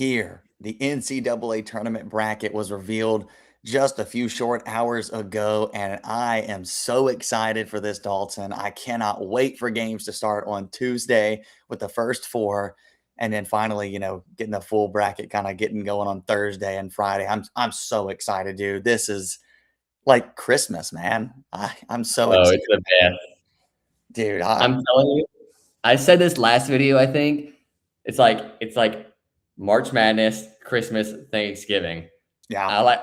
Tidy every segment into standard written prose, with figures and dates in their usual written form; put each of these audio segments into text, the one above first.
here. The NCAA tournament bracket was revealed just a few short hours ago, and I am so excited for this, Dalton. I cannot wait for games to start on Tuesday with the first four, and then finally, getting the full bracket kind of getting going on Thursday and Friday. I'm so excited, dude. This is like Christmas, man. I'm so Oh, excited, it's the best. dude. I'm telling you, I said this last video, I think. It's like March Madness, Christmas, Thanksgiving. Yeah.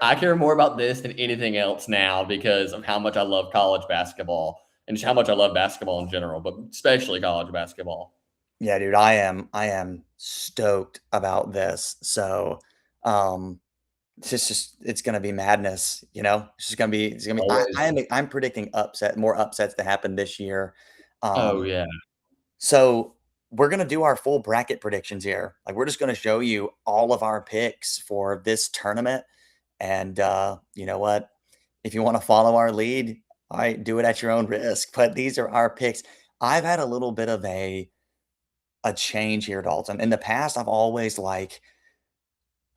I care more about this than anything else now because of how much I love college basketball and just how much I love basketball in general, but especially college basketball. Yeah, dude, I am stoked about this. So, um, it's gonna be madness, It's just gonna be it's gonna be Always. I'm predicting more upsets to happen this year. Oh, Um, yeah. so we're gonna do our full bracket predictions here. Like, we're just gonna show you all of our picks for this tournament. And you know what? If you want to follow our lead, all right, do it at your own risk. But these are our picks. I've had a little bit of a change here, Dalton. In the past, I've always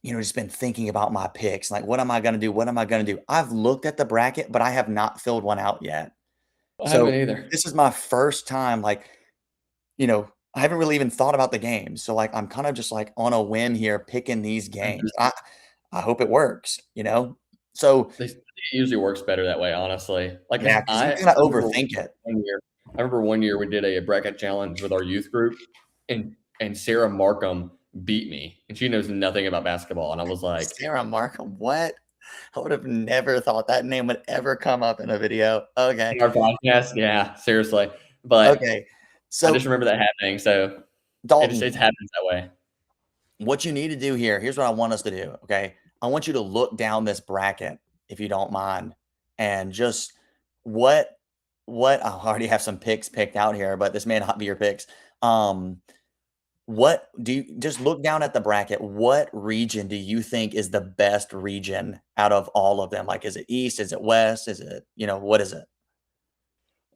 just been thinking about my picks. Like, what am I going to do? What am I going to do? I've looked at the bracket, but I have not filled one out yet. I haven't So either. this is my first time, I haven't really even thought about the games. So I'm kind of just like on a whim here picking these games. Mhm. I hope it works. So It usually works better that way, honestly. Like, 'cause yeah, because you kind of overthink it. I remember one year we did a bracket challenge with our youth group, and Sarah Markham beat me, and she knows nothing about basketball, and I was like, Sarah Markham, what? I would have never thought that name would ever come up in a video. Okay. in our podcast, yeah, seriously. But Okay. I just So, remember that happening, so Dalton, it happens that way. what you need to do here's what I want us to do. Okay. I want you to look down this bracket, if you don't mind, and just what, I already have some picks picked out here, but this may not be your picks. Um, what do you just look down at the bracket? What region do you think is the best region out of all of them? Like, is it East? Is it West? Is it, what is it?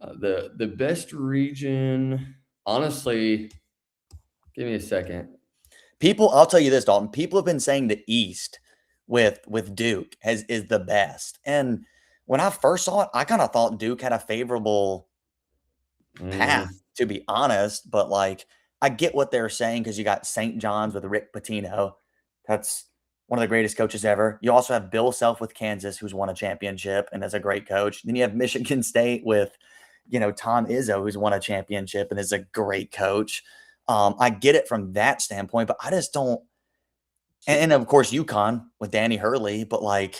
The best region, honestly, give me a second. I'll tell you this, Dalton. People have been saying the East with Duke is the best. And when I first saw it, I kind of thought Duke had a favorable path, Mm, to be honest. But I get what they're saying because you got St. John's with Rick Pitino. That's one of the greatest coaches ever. You also have Bill Self with Kansas, who's won a championship and is a great coach. Then you have Michigan State with, Tom Izzo, who's won a championship and is a great coach. I get it from that standpoint, but I just don't. And of course, UConn with Danny Hurley, but I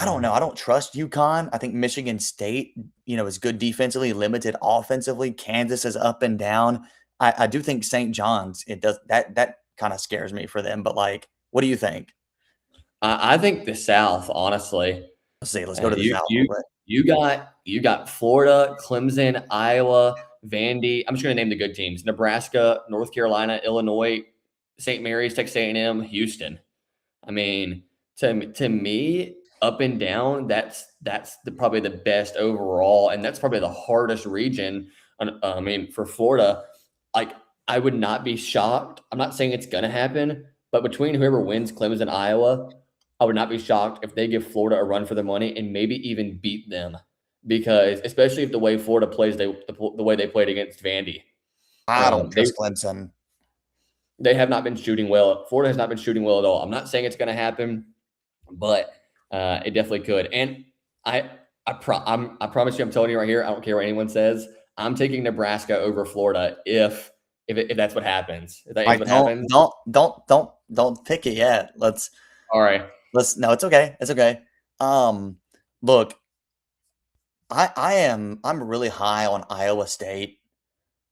don't know. mm. I don't trust UConn. I think Michigan State, is good defensively, limited offensively. Kansas is up and down. I do think St. John's, it does that kind of scares me for them. But what do you think? I think the South, honestly. Let's see. Let's go Uh, to the you South real you quick. you got Florida, Clemson, Iowa, Vandy. I'm just gonna name the good teams: Nebraska, North Carolina, Illinois, St. Mary's, Texas A&M, Houston. I mean, to me, up and down, that's probably the best overall, and that's probably the hardest region. I mean, for Florida, like I would not be shocked. I'm not saying it's gonna happen, but between whoever wins Clemson, Iowa, I would not be shocked if they give Florida a run for their money and maybe even beat them, because especially if the way Florida plays, the way they played against Vandy, I don't they trust Clemson. they have not been shooting well. Florida has not been shooting well at all. I'm not saying it's going to happen, but it definitely could. And I I promise you, I'm telling you right here, I don't care what anyone says. I'm taking Nebraska over Florida if that's what happens. If that is Like, what happens, don't pick it yet. all right. No, it's okay. It's okay. Um, Look, I'm really high on Iowa State.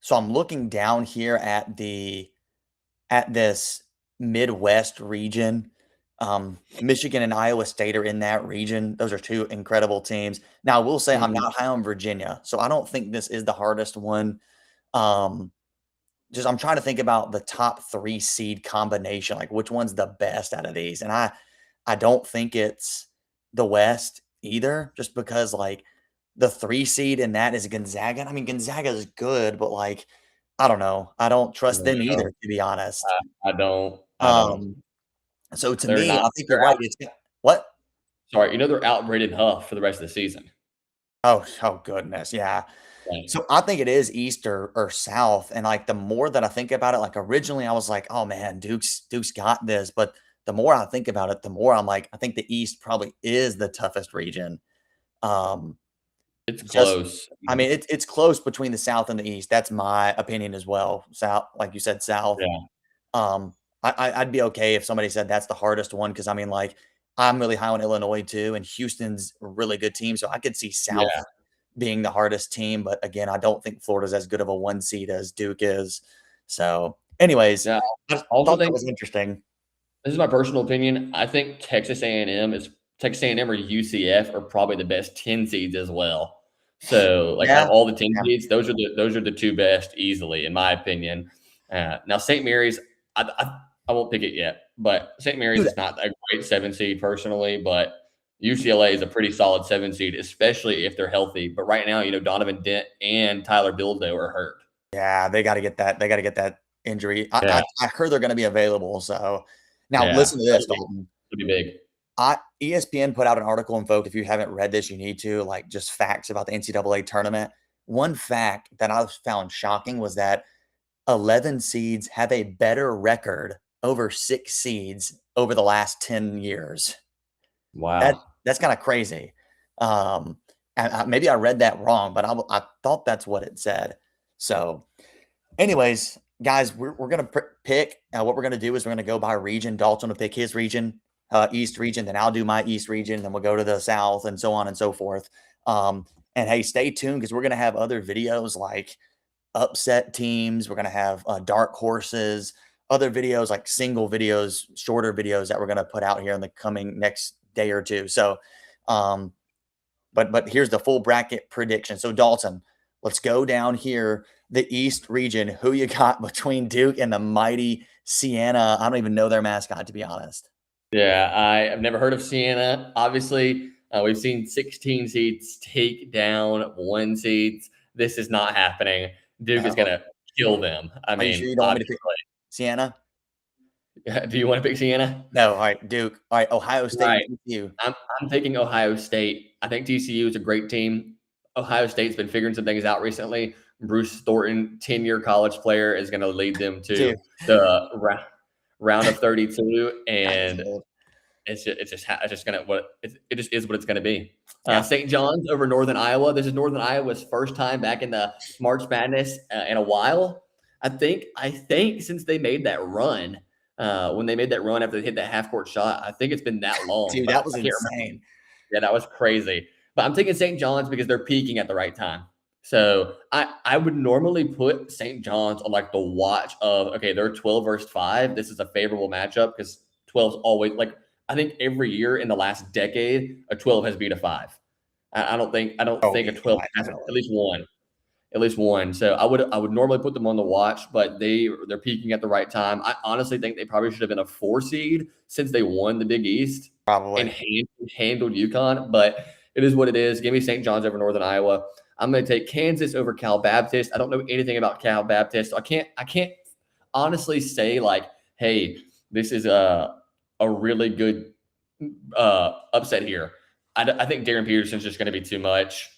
So I'm looking down here at this Midwest region. Michigan and Iowa State are in that region. Those are two incredible teams. Now, I will say I'm Mhm. not high on Virginia, so I don't think this is the hardest one. Um, just I'm trying to think about the top 3 seed combination, like which one's the best out of these. And I don't think it's the West either, just because the 3 seed in that is Gonzaga. And I mean, Gonzaga is good, but I don't know. I don't trust them Yeah, either, to be honest. I don't. I don't. Um, so to They're me, not. I think you're They're right. out. It's what? Sorry, they're outrated Huff for the rest of the season. Oh goodness, yeah. Like, So I think it is East or South, and like the more that I think about it, like originally I was like, oh man, Duke's got this, but the more I think about it, the more I'm like, I think the East probably is the toughest region. Um, it's just close. I mean, it's close between the South and the East. That's my opinion as well. South, like you said, South. Yeah, Um, I'd be okay if somebody said that's the hardest one because I mean, like, I'm really high on Illinois too, and Houston's a really good team, so I could see South yeah, being the hardest team. But again, I don't think Florida's as good of a one seed as Duke is. So, anyways, yeah. I just I also thought that think was interesting. this is my personal opinion. I think Texas A&M or UCF are probably the best 10 seeds as well. So, like out Yeah, of all the 10 yeah, seeds, those are the two best easily, in my opinion. Now St. Mary's, I won't pick it yet, but St. Mary's dude. is not a great 7 seed personally, but UCLA is a pretty solid 7 seed, especially if they're healthy. But right now, Donovan Dent and Tyler Dildo are hurt. Yeah, they got to get that. They got to get that injury. Yeah, I heard they're going to be available. So now yeah, listen to this, Dalton. that'd be big. ESPN put out an article, and folks, if you haven't read this, you need to, like, just facts about the NCAA tournament. One fact that I found shocking was that 11 seeds have a better record over 6 seeds over the last 10 years. That Wow. that's kinda crazy. Um, and maybe I read that wrong, but I thought that's what it said. So, anyways, guys, we're gonna pick. What we're gonna do is we're gonna go by region. Dalton will pick his region, East region. Then I'll do my East region. Then we'll go to the South, and so on and so forth. And hey, stay tuned because we're gonna have other videos like upset teams. We're gonna have dark horses, other videos like single videos, shorter videos that we're gonna put out here in the coming next day or two. So, um, but here's the full bracket prediction. So Dalton, let's go down here. The East region. Who you got between Duke and the mighty Siena? I don't even know their mascot, to be honest. Yeah, I have never heard of Siena. Obviously, we've seen 16 seeds take down 1 seeds. This is not happening. Duke is going Oh, to kill them. I are you sure mean, you don't want me to obviously. pick Siena? Do you want to pick Siena? No. All right, Duke. All right, Ohio State. Right. TCU. I'm taking Ohio State. I think TCU is a great team. Ohio State's been figuring some things out recently. Bruce Thornton, 10-year college player, is going to lead them to Dude, the round of 32, God, he's and old. it's just gonna it just is what it's gonna be. Yeah. St. John's over Northern Iowa. This is Northern Iowa's first time back in the March Madness in a while. I think since they made that run, when they made that run after they hit that half court shot, I think it's been that long, Dude, that but was I can't remember. insane. Yeah, that was crazy. But I'm taking St. John's because they're peaking at the right time. So I would normally put St. John's on like the watch of okay, they're 12 versus 5. This is a favorable matchup because 12's always like I think every year in the last decade, a 12 has beat a 5. I don't think a Yeah, 12 has at definitely. least one. At least one. So I would normally put them on the watch, but they're peaking at the right time. I honestly think they probably should have been a 4 seed since they won the Big East and Probably. handled UConn. But it is what it is. Give me St. John's over Northern Iowa. I'm going to take Kansas over Cal Baptist. I don't know anything about Cal Baptist. So I can't honestly say like, hey, this is a really good upset here. I think Darren Peterson's just going to be too much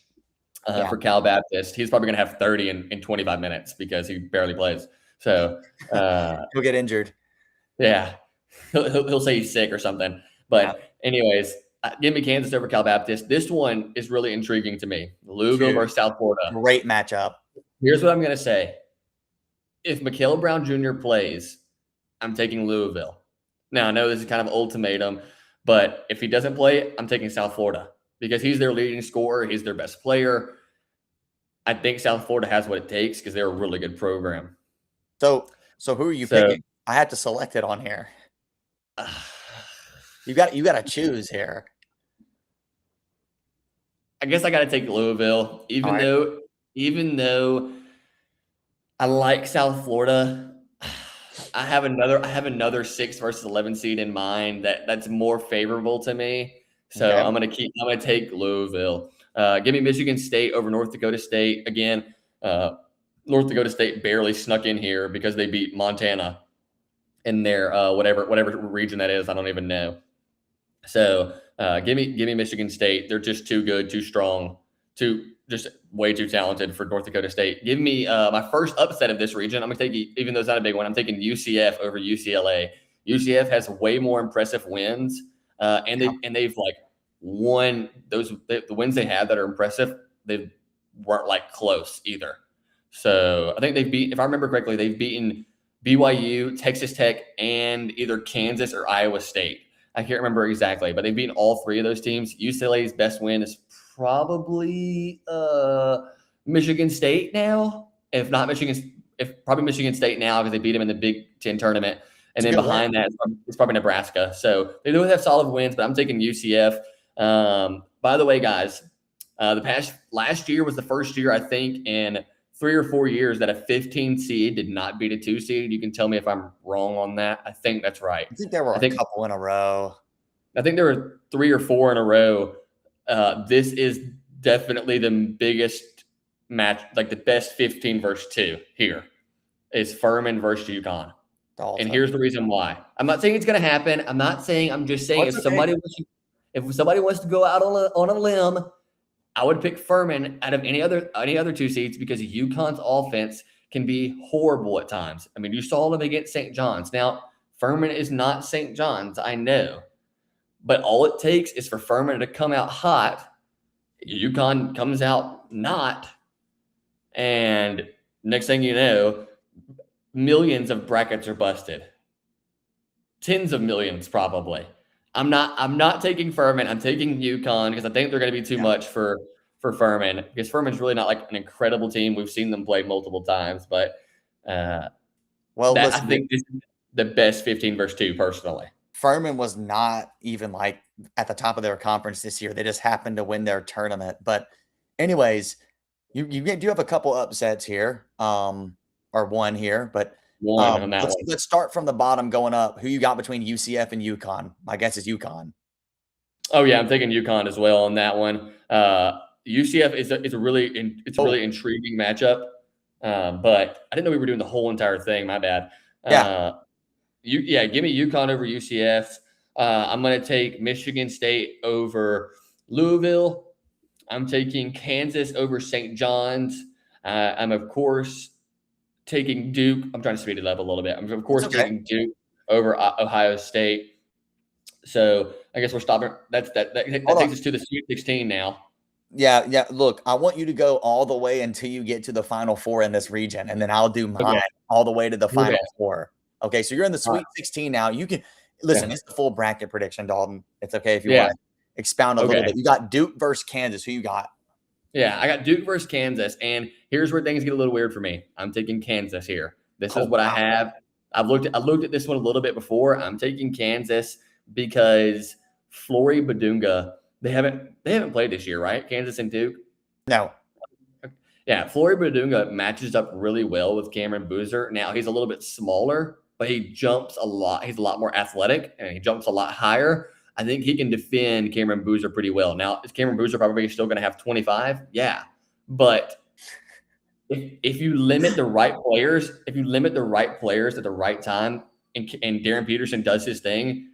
Yeah. for Cal Baptist. He's probably going to have 30 in 25 minutes because he barely plays. So, He'll get injured. yeah, he'll say he's sick or something. Yeah. But, anyways, give me Kansas over Cal Baptist. This one is really intriguing to me. Louisville Dude, versus South Florida. great matchup. Here's what I'm going to say. If Mikael Brown Jr. plays, I'm taking Louisville. Now, I know this is kind of ultimatum, but if he doesn't play, I'm taking South Florida because he's their leading scorer. He's their best player. I think South Florida has what it takes because they're a really good program. So who are you So picking? I had to select it on here. You got to choose here. I guess I got to take Louisville, All even right. though even though I like South Florida. I have another 6 versus 11 seed in mind that's more favorable to me. So Okay. I'm gonna take Louisville. Give me Michigan State over North Dakota State again. North Dakota State barely snuck in here because they beat Montana in their whatever region that is. I don't even know. So give me Michigan State. They're just too good, too strong, too just way too talented for North Dakota State. Give me my first upset of this region. I'm gonna take, even though it's not a big one, I'm taking UCF over UCLA. UCF has way more impressive wins, and Yeah. they've like won the wins they have that are impressive. They weren't like close either. So I think if I remember correctly, they've beaten BYU, Texas Tech, and either Kansas or Iowa State. I can't remember exactly, but they've beaten all three of those teams. UCLA's best win is probably Michigan State now. If probably Michigan State now because they beat them in the Big Ten tournament. And It's a then good win. behind that, it's probably Nebraska. So they do have solid wins, but I'm taking UCF. By the way, guys, last year was the first year I think in 3 or 4 years that a 15 seed did not beat a 2 seed. You can tell me if I'm wrong on that. I think that's right. I think there were I a think couple in a row. I think there were 3 or 4 in a row. This is definitely the biggest match, like the best 15 versus 2 here is Furman versus UConn. Dalton. And here's the reason why. I'm not saying it's going to happen. I'm just saying What's okay? if somebody wants to go out on a limb, I would pick Furman out of any other 2 seeds because UConn's offense can be horrible at times. I mean, you saw them against St. John's. Now, Furman is not St. John's, I know. But all it takes is for Furman to come out hot. UConn comes out not. And next thing you know, millions of brackets are busted. Tens of millions, probably. I'm not taking Furman. I'm taking UConn because I think they're going to be too much for Furman because Furman's really not like an incredible team. We've seen them play multiple times, but I think this is the best 15 versus 2 personally. Furman was not even like at the top of their conference this year. They just happened to win their tournament. But anyways, you do have a couple upsets here, or one here. But One on that one. let's start from the bottom going up. Who you got between UCF and UConn? My guess is UConn. Oh yeah, I'm taking UConn as well on that one. UCF is a really intriguing matchup, but I didn't know we were doing the whole entire thing. My bad. Yeah. Give me UConn over UCF. I'm going to take Michigan State over Louisville. I'm taking Kansas over St. John's. I'm of course taking Duke. I'm trying to speed it up a little bit. I'm of course taking Duke over Ohio State. So I guess we're stopping. That takes us to the Sweet 16 now. Yeah. Look, I want you to go all the way until you get to the Final Four in this region, and then I'll do mine all the way to the Final Four. Okay, so you're in the Sweet 16 now. You can listen. It's the full bracket prediction, Dalton. It's okay if you want to expound a little bit. You got Duke versus Kansas. Who you got? Yeah, I got Duke versus Kansas, and here's where things get a little weird for me. I'm taking Kansas here. This is what I have. I looked at this one a little bit before. I'm taking Kansas because Flory Badunga. They haven't played this year, right? Kansas and Duke. No. Yeah, Flory Badunga matches up really well with Cameron Boozer. Now he's a little bit smaller, but he jumps a lot. He's a lot more athletic, and he jumps a lot higher. I think he can defend Cameron Boozer pretty well. Now, is Cameron Boozer probably still going to have 25? Yeah. But if you limit the right players, at the right time, and Darren Peterson does his thing,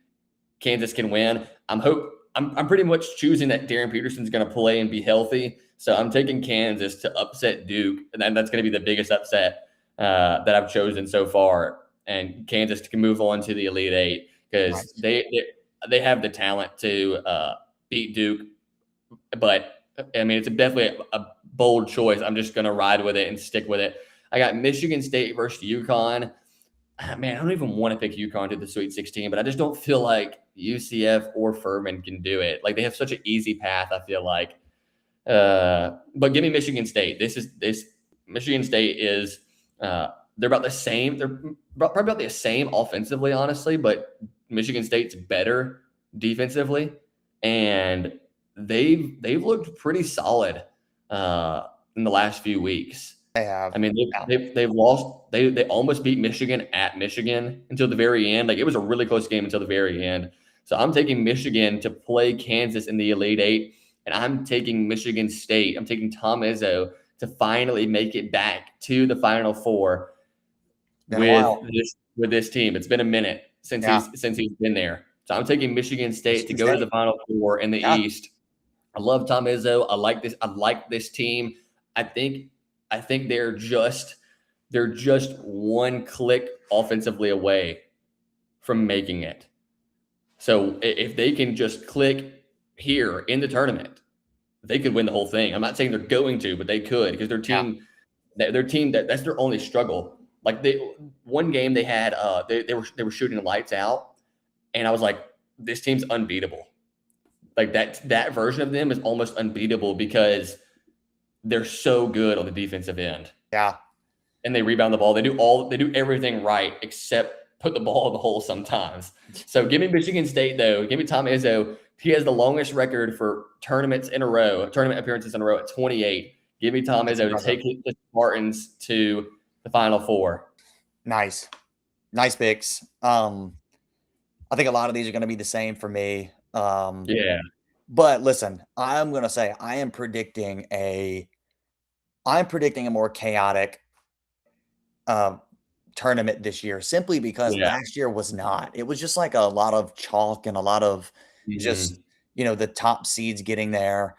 Kansas can win. I'm pretty much choosing that Darren Peterson's going to play and be healthy. So I'm taking Kansas to upset Duke, and that's going to be the biggest upset that I've chosen so far. And Kansas can move on to the Elite Eight because they have the talent to beat Duke. But I mean, it's definitely a bold choice. I'm just going to ride with it and stick with it. I got Michigan State versus UConn. Man, I don't even want to pick UConn to the Sweet 16, but I just don't feel like UCF or Furman can do it. Like they have such an easy path, I feel like. But give me Michigan State. Michigan State is they're about the same. They're probably about the same offensively, honestly, but Michigan State's better defensively, and they've looked pretty solid in the last few weeks. They have. I mean, they've lost. They almost beat Michigan at Michigan until the very end. Like it was a really close game until the very end. So I'm taking Michigan to play Kansas in the Elite Eight, and I'm taking Michigan State. I'm taking Tom Izzo to finally make it back to the Final Four with with this team. It's been a minute Yeah. since he's been there. So I'm taking Michigan State to Michigan go to State. the Final Four in the Yeah. East. I love Tom Izzo. I like this. I like this team. I think they're just one click offensively away from making it. So if they can just click here in the tournament, they could win the whole thing. I'm not saying they're going to, but they could because Yeah. their team that's their only struggle. Like one game they had they were shooting lights out, and I was like, this team's unbeatable. Like that version of them is almost unbeatable because they're so good on the defensive end. Yeah. And they rebound the ball. They do everything right except put the ball in the hole sometimes. So give me Michigan State though. Give me Tom Izzo. He has the longest record for tournament appearances in a row at 28. Give me Tom That's Izzo to impressive. take the Spartans to the Final Four. Nice. Nice picks. I think a lot of these are going to be the same for me. Yeah. But listen, I'm going to say I'm predicting a more chaotic uh, tournament this year simply because Yeah. last year was not. It was just like a lot of chalk and a lot of just, Mhm. the top seeds getting there.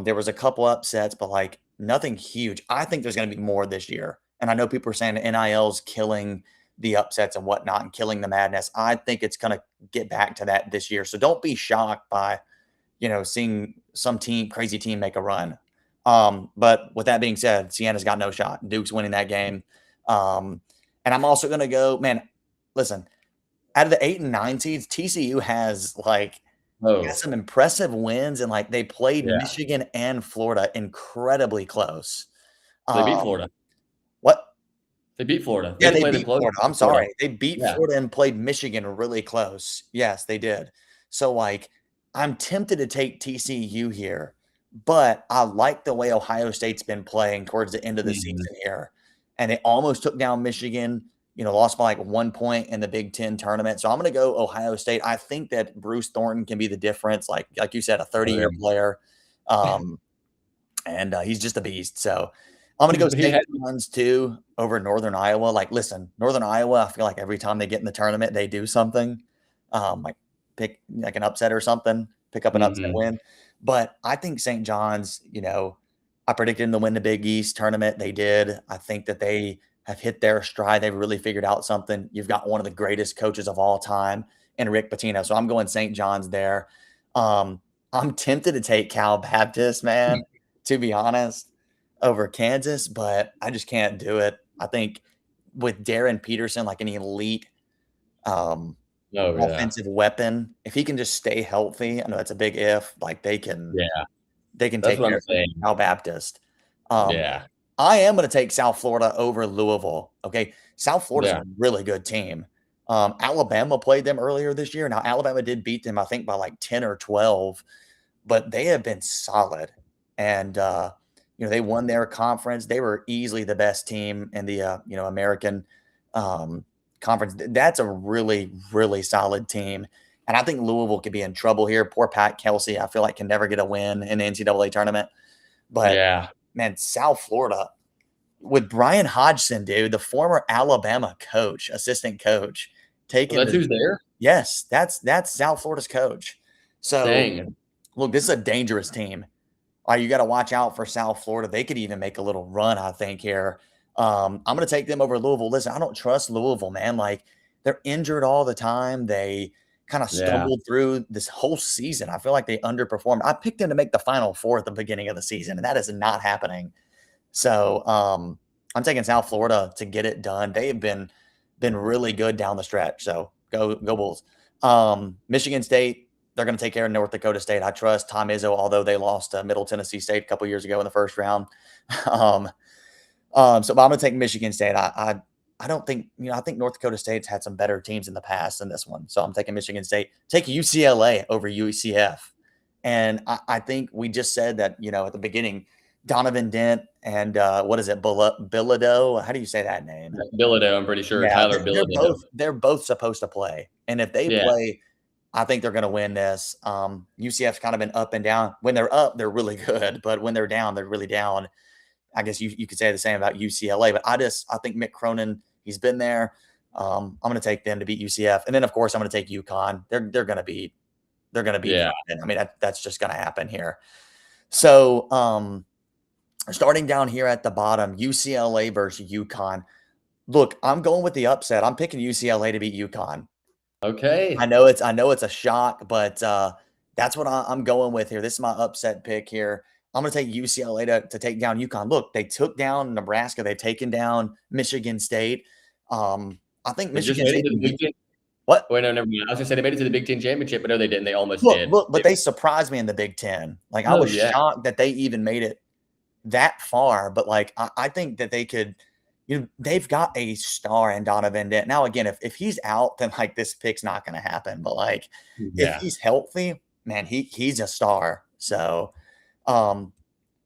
There was a couple upsets, but like nothing huge. I think there's going to be more this year. And I know people are saying NIL's killing the upsets and whatnot and killing the madness. I think it's going to get back to that this year. So don't be shocked by, seeing some crazy team make a run. But with that being said, Sienna's got no shot. Duke's winning that game. Um, and I'm also going to go, man, listen, out of the 8 and 9 seeds, TCU has like got Oh, some impressive wins, and like they played yeah. Michigan and Florida incredibly close. They beat Um, Florida. what? They beat Florida. They Yeah, didn't they play them beat close. Florida. They I'm beat Florida. sorry. They beat Yeah. Florida and played Michigan really close. Yes, they did. So, like, I'm tempted to take TCU here, but I like the way Ohio State's been playing towards the end of the Mhm. season here. And they almost took down Michigan, lost by like 1 point in the Big Ten tournament. So I'm going to go Ohio State. I think that Bruce Thornton can be the difference. Like you said, a Oh, 30-year yeah. player. Um, and he's just a beast. So I'm going to go He St. had John's too over Northern Iowa. Like, listen, Northern Iowa, I feel like every time they get in the tournament, they do something, like pick like an upset or something, pick up an upset Mhm. win. But I think St. John's, I predicted them to win the Big East tournament. They did. I think that they have hit their stride. They've really figured out something. You've got one of the greatest coaches of all time in Rick Pitino. So I'm going St. John's there. Um, I'm tempted to take Cal Baptist, man, to be honest, over Kansas, but I just can't do it. I think with Darren Peterson, like an elite um, Oh, yeah. offensive weapon, if he can just stay healthy, I know that's a big if, like Yeah. they can That's take what care I'm of saying. Cal Baptist. Um, Yeah. I am going to take South Florida over Louisville. Okay, South Florida's a Yeah. really good team. Alabama played them earlier this year. Now Alabama did beat them, I think, by like 10 or 12, but they have been solid. And they won their conference. They were easily the best team in the American um, conference. That's a really, really solid team. And I think Louisville could be in trouble here. Poor Pat Kelsey, I feel like can never get a win in the NCAA tournament. But Yeah. man, South Florida with Brian Hodgson, dude, the former Alabama coach, assistant coach, Well, taking that's the who's there? yes, that's South Florida's coach. So Dang. look, this is a dangerous team. You got to watch out for South Florida. They could even make a little run, I think, here. I'm going to take them over Louisville. Listen, I don't trust Louisville, man. Like, they're injured all the time. They kind of Yeah. stumbled through this whole season. I feel like they underperformed. I picked them to make the Final Four at the beginning of the season, and that is not happening. So I'm taking South Florida to get it done. They have been really good down the stretch. So go Bulls. Michigan State, they're going to take care of North Dakota State. I trust Tom Izzo, although they lost to Middle Tennessee State a couple years ago in the first round. um, but I'm going to take Michigan State. I don't think I think North Dakota State's had some better teams in the past than this one. So I'm taking Michigan State. Take UCLA over UCF. And I think we just said that, at the beginning, Donovan Dent and what is it, Bilodeau? How do you say that name? Bilodeau, I'm pretty sure. Yeah, Tyler they're Bilodeau. both supposed to play. And if they Yeah. play, I think they're going to win this. UCF's kind of been up and down. When they're up, they're really good, but when they're down, they're really down. I guess you could say the same about UCLA, but I think Mick Cronin, he's been there. I'm going to take them to beat UCF, and then of course I'm going to take UConn. They're going to beat Yeah. Furman. I mean that's just going to happen here. So starting down here at the bottom, UCLA versus UConn. Look, I'm going with the upset. I'm picking UCLA to beat UConn. Okay. I know it's a shock, but that's what I'm going with here. This is my upset pick here. I'm going to take UCLA to take down UConn. Look, they took down Nebraska. They've taken down Michigan State. I think They just Michigan made it State to the can Big beat Ten. what? Wait, no, never mind. I was gonna say they made it to the Big Ten championship, but no, they didn't. They almost Look, did. look, but they surprised me in the Big Ten. Like I Oh was yeah. shocked that they even made it that far. But like I think that they could. You know, they've got a star in Donovan Dent. Now, again, if he's out, then like this pick's not going to happen. But like, if Yeah. he's healthy, man, he's a star. So, um,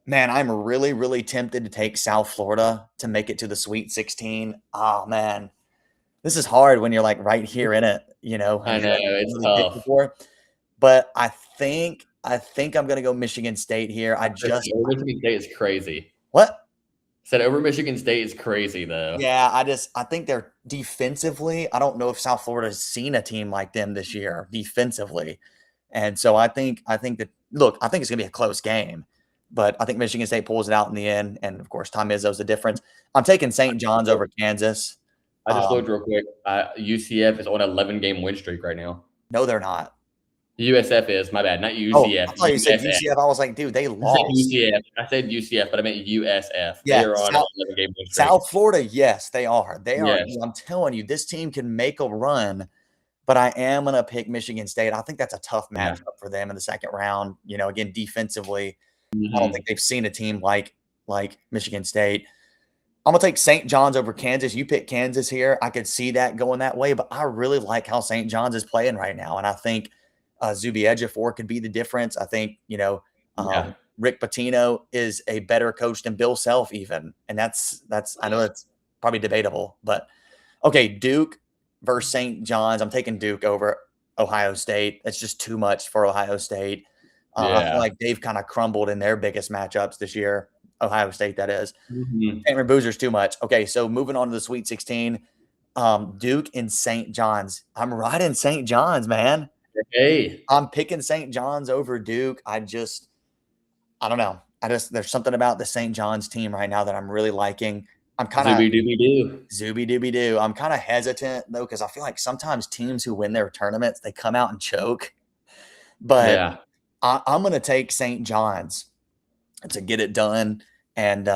man, I'm really really tempted to take South Florida to make it to the Sweet 16. Oh man, this is hard when you're like right here in it, you know, I and you know like it's really pick tough. before. But I think I'm going to go Michigan State here. I just Over Michigan State is crazy. what? Said over Michigan State is crazy though. Yeah, I think they're defensively. I don't know if South Florida's seen a team like them this year defensively. And so I think that look, I think it's gonna be a close game, but I think Michigan State pulls it out in the end. And of course, Tom Izzo's the difference. I'm taking St. John's over Kansas. I just looked real quick. UCF is on an 11-game win streak right now. No, they're not. USF is my bad, not Oh, I UCF. thought you said USF. UCF. I was like, dude, they I said lost. UCF. I said UCF, but I meant USF. They Yeah, are on an 11-game win streak. South Florida, yes, they are. They are. Yes. I'm telling you, this team can make a run, but I am going to pick Michigan State. I think that's a tough Yeah. matchup for them in the second round. You know, again, defensively, I don't Mhm. think they've seen a team like Michigan State. I'm gonna take St. John's over Kansas. You pick Kansas here. I could see that going that way, but I really like how St. John's is playing right now, and I think Zuby Ejiofor could be the difference. I think Yeah. Rick Pitino is a better coach than Bill Self, even, and that's I know that's probably debatable, but okay, Duke versus St. John's. I'm taking Duke over Ohio State. That's just too much for Ohio State. I feel Yeah. like they've kind of crumbled in their biggest matchups this year. Ohio State, that is. Mhm. Cameron Boozer's too much. Okay, so moving on to the Sweet 16, Duke and St. John's. I'm riding St. John's, man. Hey. I'm picking St. John's over Duke. I don't know. There's something about the St. John's team right now that I'm really liking. I'm kind of Zooby dooby doo. zooby dooby doo. I'm kind of hesitant though because I feel like sometimes teams who win their tournaments they come out and choke. But Yeah. I'm going to take St. John's to get it done and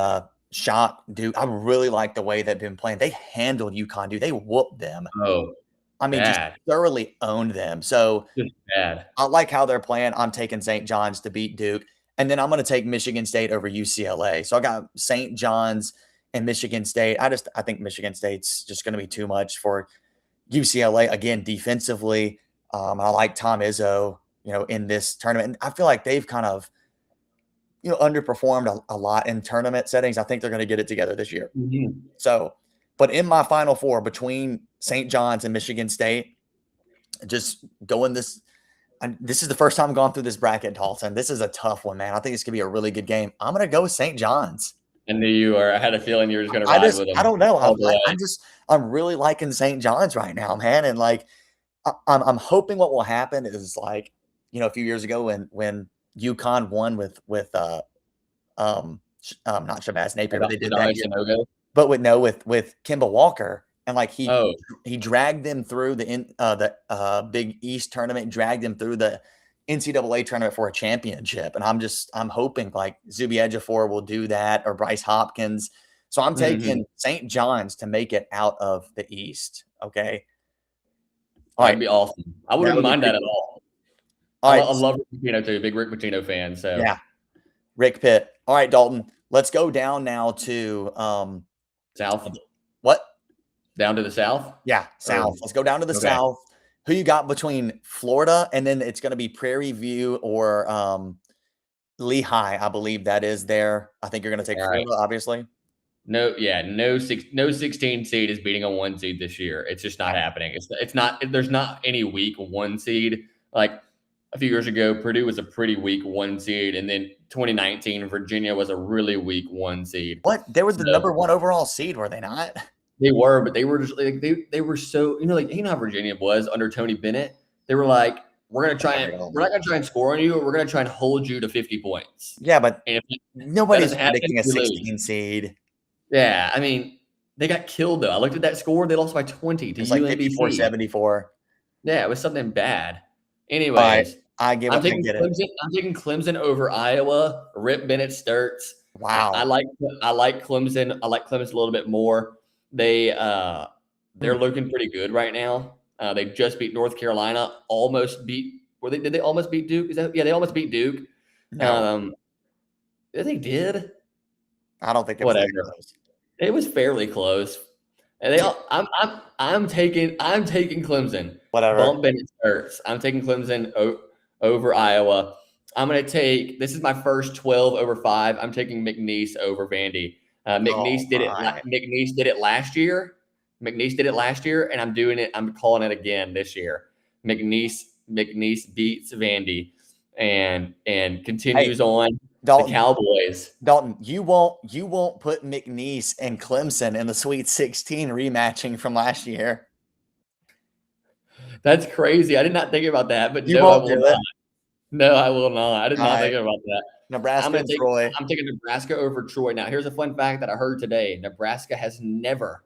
shock Duke. I really like the way they've been playing. They handled UConn, dude. They whooped them. Oh, I mean, just bad. thoroughly owned them. So Just bad. I like how they're playing. I'm taking St. John's to beat Duke. And then I'm going to take Michigan State over UCLA. So I got St. John's and Michigan State. I think Michigan State's just going to be too much for UCLA. Again, defensively, I like Tom Izzo, in this tournament. And I feel like they've kind of, underperformed a lot in tournament settings. I think they're going to get it together this year. Mhm. So, but in my Final Four between St. John's and Michigan State, just going this. And this is the first time I've gone through this bracket, Dalton. This is a tough one, man. I think it's gonna be a really good game. I'm gonna go with St. John's. I knew you were. I had a feeling you were just going to ride with I them don't know. all the way. I'm really liking St. John's right now, man. And like, I'm hoping what will happen is like, a few years ago when UConn won not Shabazz Napier, but they did that Adonis year. Sanogo. But with Kemba Walker, and like Oh, he dragged them through the Big East tournament, dragged them through the NCAA tournament for a championship, and I'm hoping like Zuby Ejiofor will do that or Bryce Hopkins. So I'm mhm. taking St. John's to make it out of the East. Okay, all That'd right, be awesome. I that wouldn't would be mind pretty that at cool. all. All right, I love Rick Pitino too. Big Rick Pitino fan. So yeah, Rick Pitt. All right, Dalton. Let's go down now to South, what? down to the South. Yeah, Or South. Let's go down to the okay. South. Who you got between Florida and then it's going to be Prairie View or Lehigh? I believe that is there. I think you're going to take All right. Florida, obviously. No, yeah, no 16 seed is beating a 1 seed this year. It's just not happening. It's not. There's not any weak 1 seed. Like a few years ago, Purdue was a pretty weak 1 seed, and then 2019, Virginia was a really weak 1 seed. What? They were the So number one overall seed, were they not? They were, but they were just like they were so how Virginia was under Tony Bennett. They were like, we're not gonna try and score on you. We're gonna try and hold you to 50 points. Yeah, but And if that nobody's doesn't happen, predicting a we lose. 16 seed. Yeah, I mean, they got killed though. I looked at that score; they lost by 20 to It's like UMBC. 54-74. Yeah, it was something bad. All right, Anyways, I get it. I'm taking Clemson over Iowa. Rip Bennett Sturts. I Wow. like Clemson. I like Clemson a little bit more. They're looking pretty good right now. They just beat North Carolina. Almost beat. Did they almost beat Duke? They almost beat Duke. No, They did. I don't think it was that Whatever. close. It was fairly close. And I'm taking Clemson. Whatever. Bump Bennett Sturts. I'm taking Clemson over Iowa. I'm going to take, this is my first 12 over 5. I'm taking McNeese over Vandy. Oh my. McNeese did it last year. And I'm doing it. I'm calling it again this year. McNeese beats Vandy and continues on Dalton, the Cowboys. Dalton, you won't put McNeese and Clemson in the Sweet 16 rematching from last year. That's crazy. I did not think about that, but You no, I won't will do not. it. No, I will not. I did All not right. think about that. Nebraska and Troy. I'm taking Nebraska over Troy. Now, here's a fun fact that I heard today. Nebraska has never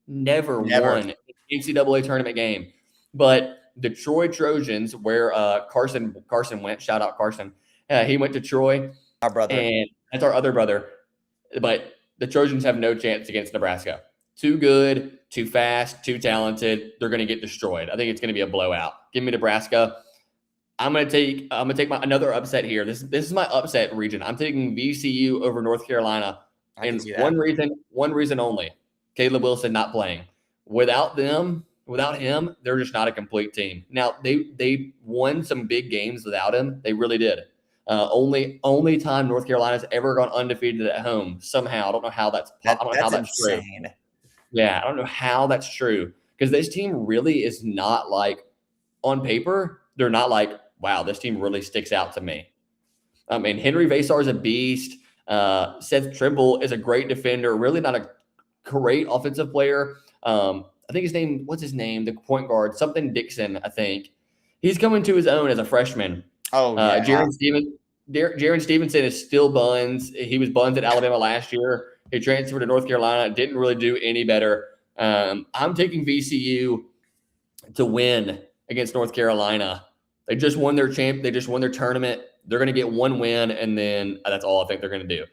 won an NCAA tournament game. But the Troy Trojans, where Carson went, shout out Carson. He went to Troy. Our brother. And that's our other brother. But the Trojans have no chance against Nebraska. Too good, too fast, too talented. They're going to get destroyed. I think it's going to be a blowout. Give me Nebraska. I'm gonna take another upset here. This is my upset region. I'm taking VCU over North Carolina, and one reason only: Caleb Wilson not playing. Without him, they're just not a complete team. Now they won some big games without him. They really did. Only time North Carolina's ever gone undefeated at home. Somehow, I don't know how that's. I don't know how that's insane. true. Yeah, I don't know how that's true because this team really is not like on paper. They're not like, wow, this team really sticks out to me. And Henry Vasar is a beast. Seth Trimble is a great defender, really not a great offensive player. I think what's his name? The point guard, something Dixon, I think. He's coming to his own as a freshman. Oh, yeah. Jaron Stevenson is still buns. He was buns at Alabama last year. He transferred to North Carolina, didn't really do any better. I'm taking VCU to win against North Carolina. They just won their tournament. They're going to get one win, and then that's all I think they're going to do.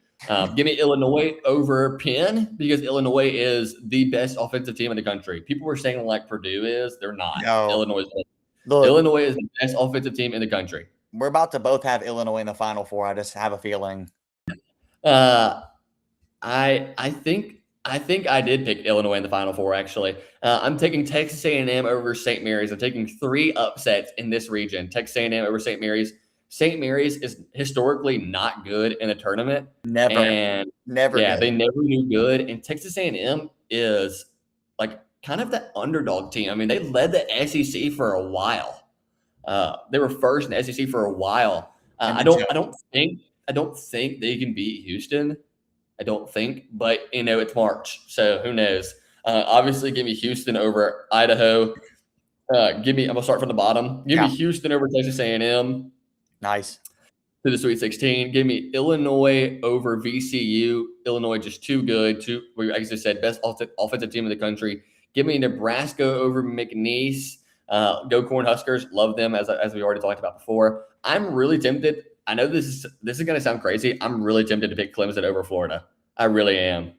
Give me Illinois over Penn because Illinois is the best offensive team in the country. People were saying like Purdue is. They're not. No. Illinois is the best offensive team in the country. We're about to both have Illinois in the Final Four. I just have a feeling. I think I did pick Illinois in the Final Four, actually. I'm taking Texas A&M over St. Mary's. I'm taking 3 upsets in this region. Texas A&M over St. Mary's. St. Mary's is historically not good in the tournament. Never. Yeah, good. They never do good. And Texas A&M is like kind of the underdog team. I mean, they led the SEC for a while. They were first in the SEC for a while. I don't think they can beat Houston. I don't think, but it's March, so who knows? Obviously, give me Houston over Idaho. I'm gonna start from the bottom. Give me Houston over Texas A&M. Nice. To the Sweet 16. Give me Illinois over VCU. Illinois just too good. Like I just said, best offensive team in the country. Give me Nebraska over McNeese. Go Cornhuskers. Love them as we already talked about before. I'm really tempted. I know this is going to sound crazy. I'm really tempted to pick Clemson over Florida. I really am.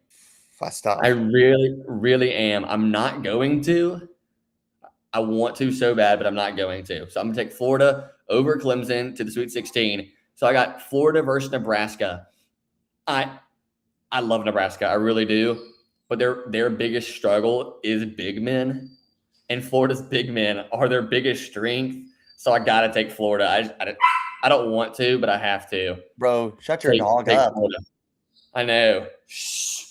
That's tough. I really, really am. I'm not going to. I want to so bad, but I'm not going to. So I'm going to take Florida over Clemson to the Sweet 16. So I got Florida versus Nebraska. I love Nebraska. I really do. But their biggest struggle is big men. And Florida's big men are their biggest strength. So I got to take Florida. I don't want to, but I have to. Bro, shut your dog up. Florida. I know. Shh.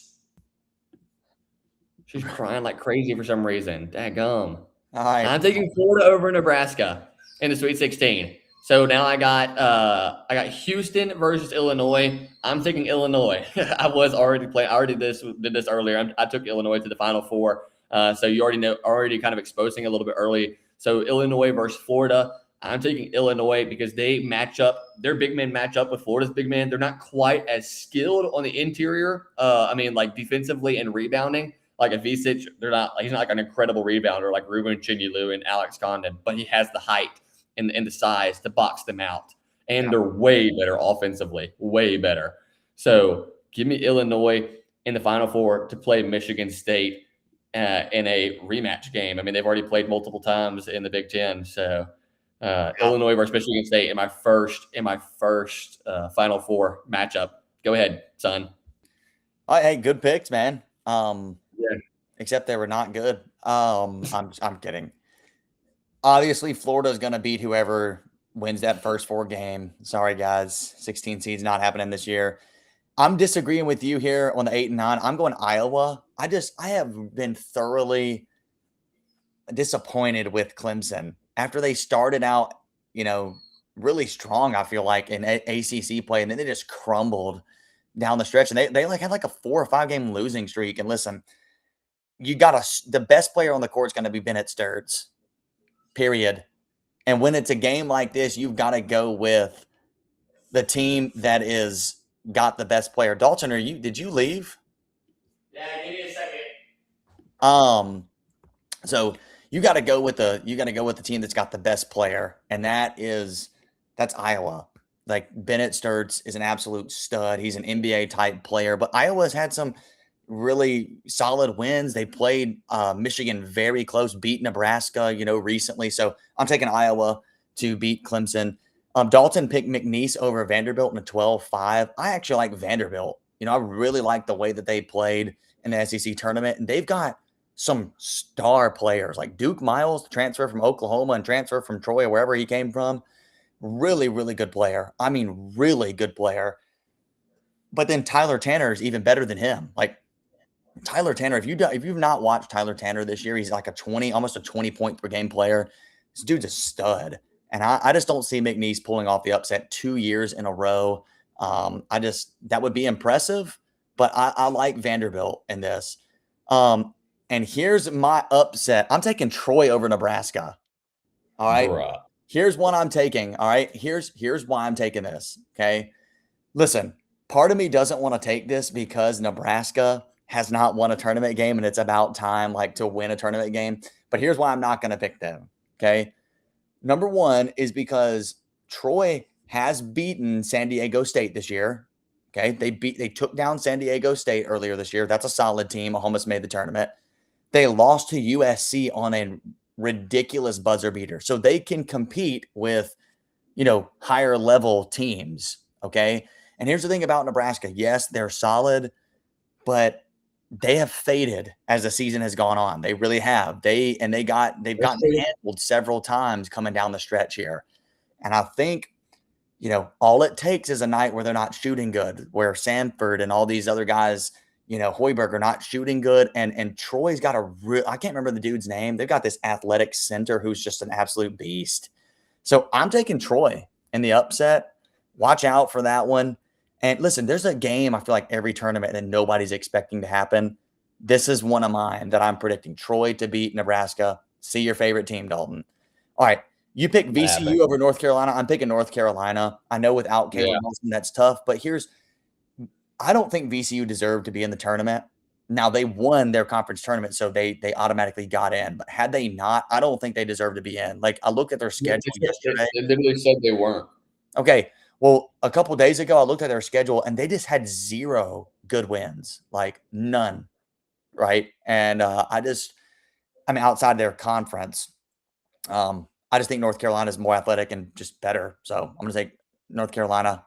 She's crying like crazy for some reason. Daggum. All right. I'm taking Florida over Nebraska in the Sweet 16. So now I got Houston versus Illinois. I'm taking Illinois. I was already playing. I already did this earlier. I took Illinois to the Final Four. So you already kind of exposing a little bit early. So Illinois versus Florida. I'm taking Illinois because they match up. Their big men match up with Florida's big men. They're not quite as skilled on the interior. I mean, like defensively and rebounding. Like a Vicic, he's not like an incredible rebounder like Ruben Chinyelu and Alex Condon, but he has the height and the size to box them out. And they're way better offensively, way better. So give me Illinois in the Final Four to play Michigan State in a rematch game. I mean, they've already played multiple times in the Big Ten. So Illinois versus Michigan State in my first Final Four matchup. Go ahead, son. Hey, good picks, man. Yeah. Except they were not good. I'm kidding. Obviously, Florida is going to beat whoever wins that first 4 game. Sorry, guys. 16 seeds not happening this year. I'm disagreeing with you here on the 8 and 9. I'm going Iowa. I have been thoroughly disappointed with Clemson after they started out, really strong. I feel like in ACC play, and then they just crumbled down the stretch, and they like had like a 4 or 5 game losing streak. And listen, the best player on the court is going to be Bennett Sturts, period. And when it's a game like this, you've got to go with the team that is got the best player. Dalton, did you leave? Yeah, give me a second. So you got to go with the team that's got the best player, and that's Iowa. Like Bennett Sturts is an absolute stud. He's an NBA type player, but Iowa's had some really solid wins. They played Michigan very close, beat Nebraska, recently. So I'm taking Iowa to beat Clemson. Dalton picked McNeese over Vanderbilt in a 12-5. I actually like Vanderbilt. I really like the way that they played in the SEC tournament, and they've got some star players like Duke Miles, transfer from Oklahoma and transfer from Troy or wherever he came from. Really, really good player. I mean, really good player. But then Tyler Tanner is even better than him. Like Tyler Tanner, if you've not watched Tyler Tanner this year, he's like almost a 20 point per game player. This dude's a stud. And I just don't see McNeese pulling off the upset 2 years in a row. That would be impressive, but I like Vanderbilt in this. And here's my upset. I'm taking Troy over Nebraska. All right. Bruh. Here's what I'm taking. All right. Here's why I'm taking this. Okay. Listen, part of me doesn't want to take this because Nebraska has not won a tournament game and it's about time to win a tournament game. But here's why I'm not going to pick them. Okay. Number one is because Troy has beaten San Diego State this year. Okay. They took down San Diego State earlier this year. That's a solid team. Almost made the tournament. They lost to USC on a ridiculous buzzer beater. So they can compete with, higher level teams. Okay. And here's the thing about Nebraska. Yes, they're solid, but they have faded as the season has gone on. They really have. They've gotten handled several times coming down the stretch here. And I think, all it takes is a night where they're not shooting good, where Sanford and all these other guys, Hoiberg are not shooting good. And Troy's got I can't remember the dude's name. They've got this athletic center who's just an absolute beast. So I'm taking Troy in the upset. Watch out for that one. And listen, there's a game I feel like every tournament that nobody's expecting to happen. This is one of mine that I'm predicting Troy to beat Nebraska. See your favorite team, Dalton. All right. You pick VCU over North Carolina. I'm picking North Carolina. I know without Caleb Wilson, that's tough. But I don't think VCU deserved to be in the tournament. Now, they won their conference tournament, so they automatically got in. But had they not, I don't think they deserve to be in. I looked at their schedule yesterday. They literally said they weren't. Okay. Well, a couple of days ago, I looked at their schedule, and they just had 0 good wins, none, right? And outside their conference, I just think North Carolina is more athletic and just better. So I'm going to take North Carolina.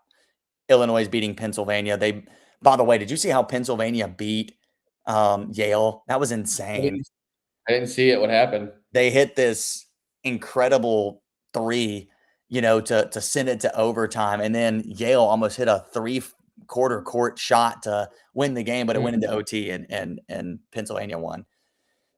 Illinois is beating Pennsylvania. By the way, did you see how Pennsylvania beat Yale? That was insane. I didn't see it. What happened? They hit this incredible 3 to send it to overtime. And then Yale almost hit a 3-quarter court shot to win the game, but it went into OT and Pennsylvania won.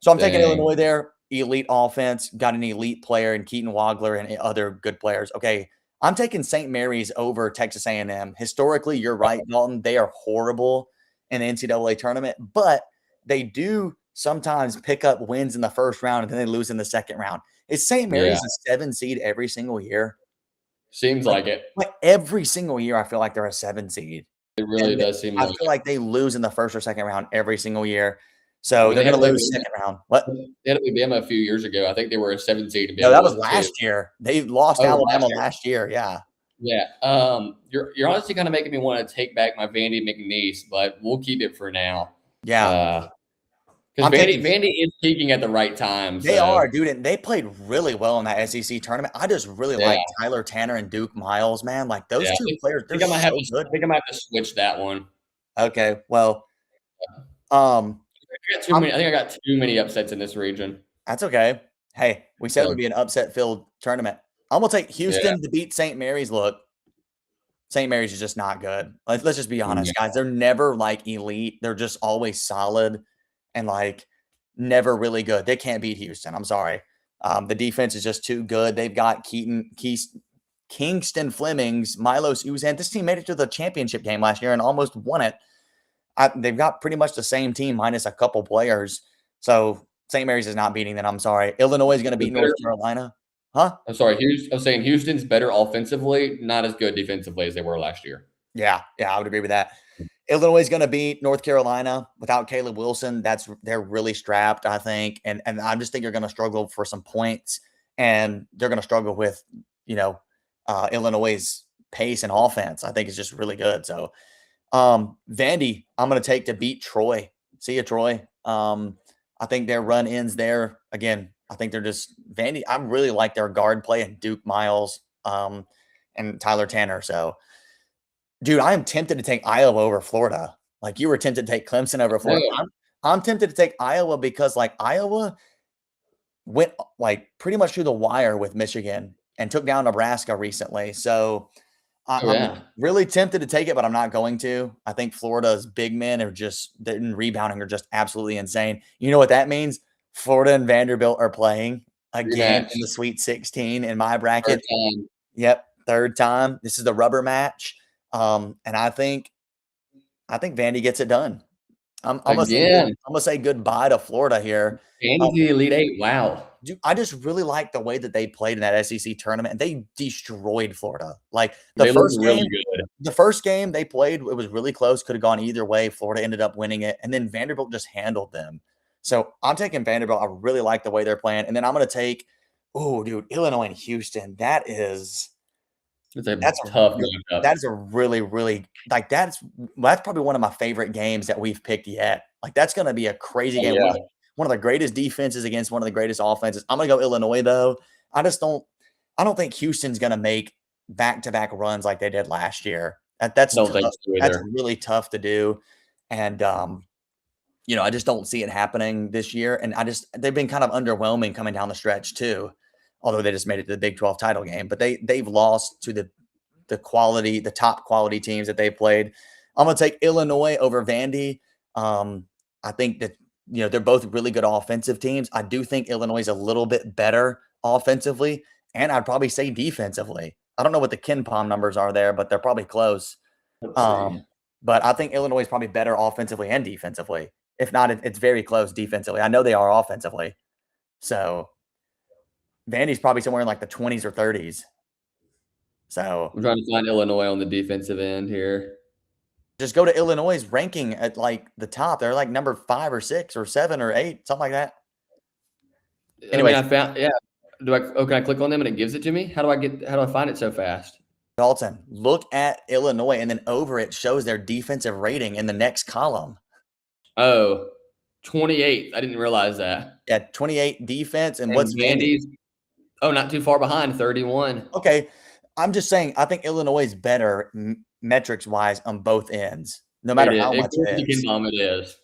So I'm taking Illinois there. Elite offense, got an elite player in Keaton Wagler and other good players. Okay, I'm taking St. Mary's over Texas A&M. Historically, you're right, Dalton. They are horrible in the NCAA tournament, but they do sometimes pick up wins in the first round and then they lose in the second round. Is St. Yeah, Mary's a 7 seed every single year? seems Like like it. like every single year, I feel like they're a 7 seed. It really And does seem I like feel it. like they lose in the first or second round every single year. I So mean, they're they had gonna to play lose Bama. second round. What? They had to play Bama a few years ago. I think they were a 7 seed and No, Bama that was was 2. last year. They lost to Oh, Alabama last year. last year. Yeah. Yeah. You're honestly kind of making me want to take back my Vandy McNeese, but we'll keep it for now. Yeah. Because I'm taking Vandy is peaking at the right time. They are, So dude, and they played really well in that SEC tournament. I just really yeah, like Tyler Tanner and Duke Miles, man. Like those yeah. I 2 think, players, I they're think I might have so to. good. I think I might have to switch that one. Okay, well, um, I got too I'm many. I think I got too many upsets in this region. that's okay. Hey, we said it So would be an upset-filled tournament. I'm gonna take yeah, Houston to beat St. Mary's. Look, St. Mary's is just not good. Let's just be honest, yeah. guys. They're never like elite. They're just always solid and like never really good. They can't beat Houston. I'm sorry. The defense is just too good. They've got Kingston Flemings, Milos Uzan. This team made it to the championship game last year and almost won it. They've got pretty much the same team minus a couple players. So St. Mary's is not beating them. I'm sorry. Illinois is going to beat North Carolina. Huh? I'm sorry. I was saying Houston's better offensively, not as good defensively as they were last year. Yeah, I would agree with that. Illinois is going to beat North Carolina without Caleb Wilson. They're really strapped, I think, and I just think they're going to struggle for some points, and they're going to struggle with you know Illinois' pace and offense. I think it's just really good. So Vandy, I'm going to take to beat Troy. See you, Troy. I think their run ends there again. I think they're just Vandy. I really like their guard play and Duke Miles and Tyler Tanner. So. Dude, I am tempted to take Iowa over Florida. Like you were tempted to take Clemson over Florida. No, I'm tempted to take Iowa because like Iowa went like pretty much through the wire with Michigan and took down Nebraska recently. So oh I'm yeah, really tempted to take it, but I'm not going to. I think Florida's big men are just rebounding are just absolutely insane. You know what that means? Florida and Vanderbilt are playing again rematch, in the Sweet 16 in my third bracket. time Yep, third time. This is the rubber match. And I think Vandy gets it done. I'm gonna say again. I'm gonna say goodbye to Florida here. Vandy Um, to the Elite Eight. Wow. dude, I just really like the way that they played in that SEC tournament. They destroyed Florida. Like They look really good. the first game they played, it was really close. Could have gone either way. Florida ended up winning it, and then Vanderbilt just handled them. So I'm taking Vanderbilt. I really like the way they're playing, and then I'm gonna take, oh, dude, Illinois and Houston. It's a That's a tough real matchup. that is a really, really like, that's probably one of my favorite games that we've picked yet. Like, that's gonna be a crazy Oh game. yeah. One of the greatest defenses against one of the greatest offenses. I'm gonna go Illinois, though. I just I don't think Houston's gonna make back-to-back runs like they did last year. That's Don't think tough. so That's either. really tough to do, and, I just don't see it happening this year, and they've been kind of underwhelming coming down the stretch too, although they just made it to the Big 12 title game, but they've lost to the top quality teams that they played. I'm gonna take Illinois over Vandy. I think that they're both really good offensive teams. I do think Illinois is a little bit better offensively, and I'd probably say defensively. I don't know what the Ken Palm numbers are there, but they're probably close. Let's see. Um, but I think Illinois is probably better offensively and defensively. If not, it's very close defensively. I know they are offensively. So Vandy's probably somewhere in like the 20s or 30s. So I'm trying to find Illinois on the defensive end here. just go to Illinois' ranking at like the top. They're like number 5 or 6 or 7 or 8, something like that. I mean, Anyways, I found yeah. Can I click on them and it gives it to me? How do I find it so fast? Dalton, look at Illinois and then over it shows their defensive rating in the next column. Oh, 28th. I didn't realize that. Yeah, 28 defense. And And what's Vandy? Vandy's not too far behind, 31. Okay. I'm just saying, I think Illinois is better metrics wise on both ends, no It matter is. how much According it to is. Ken it is.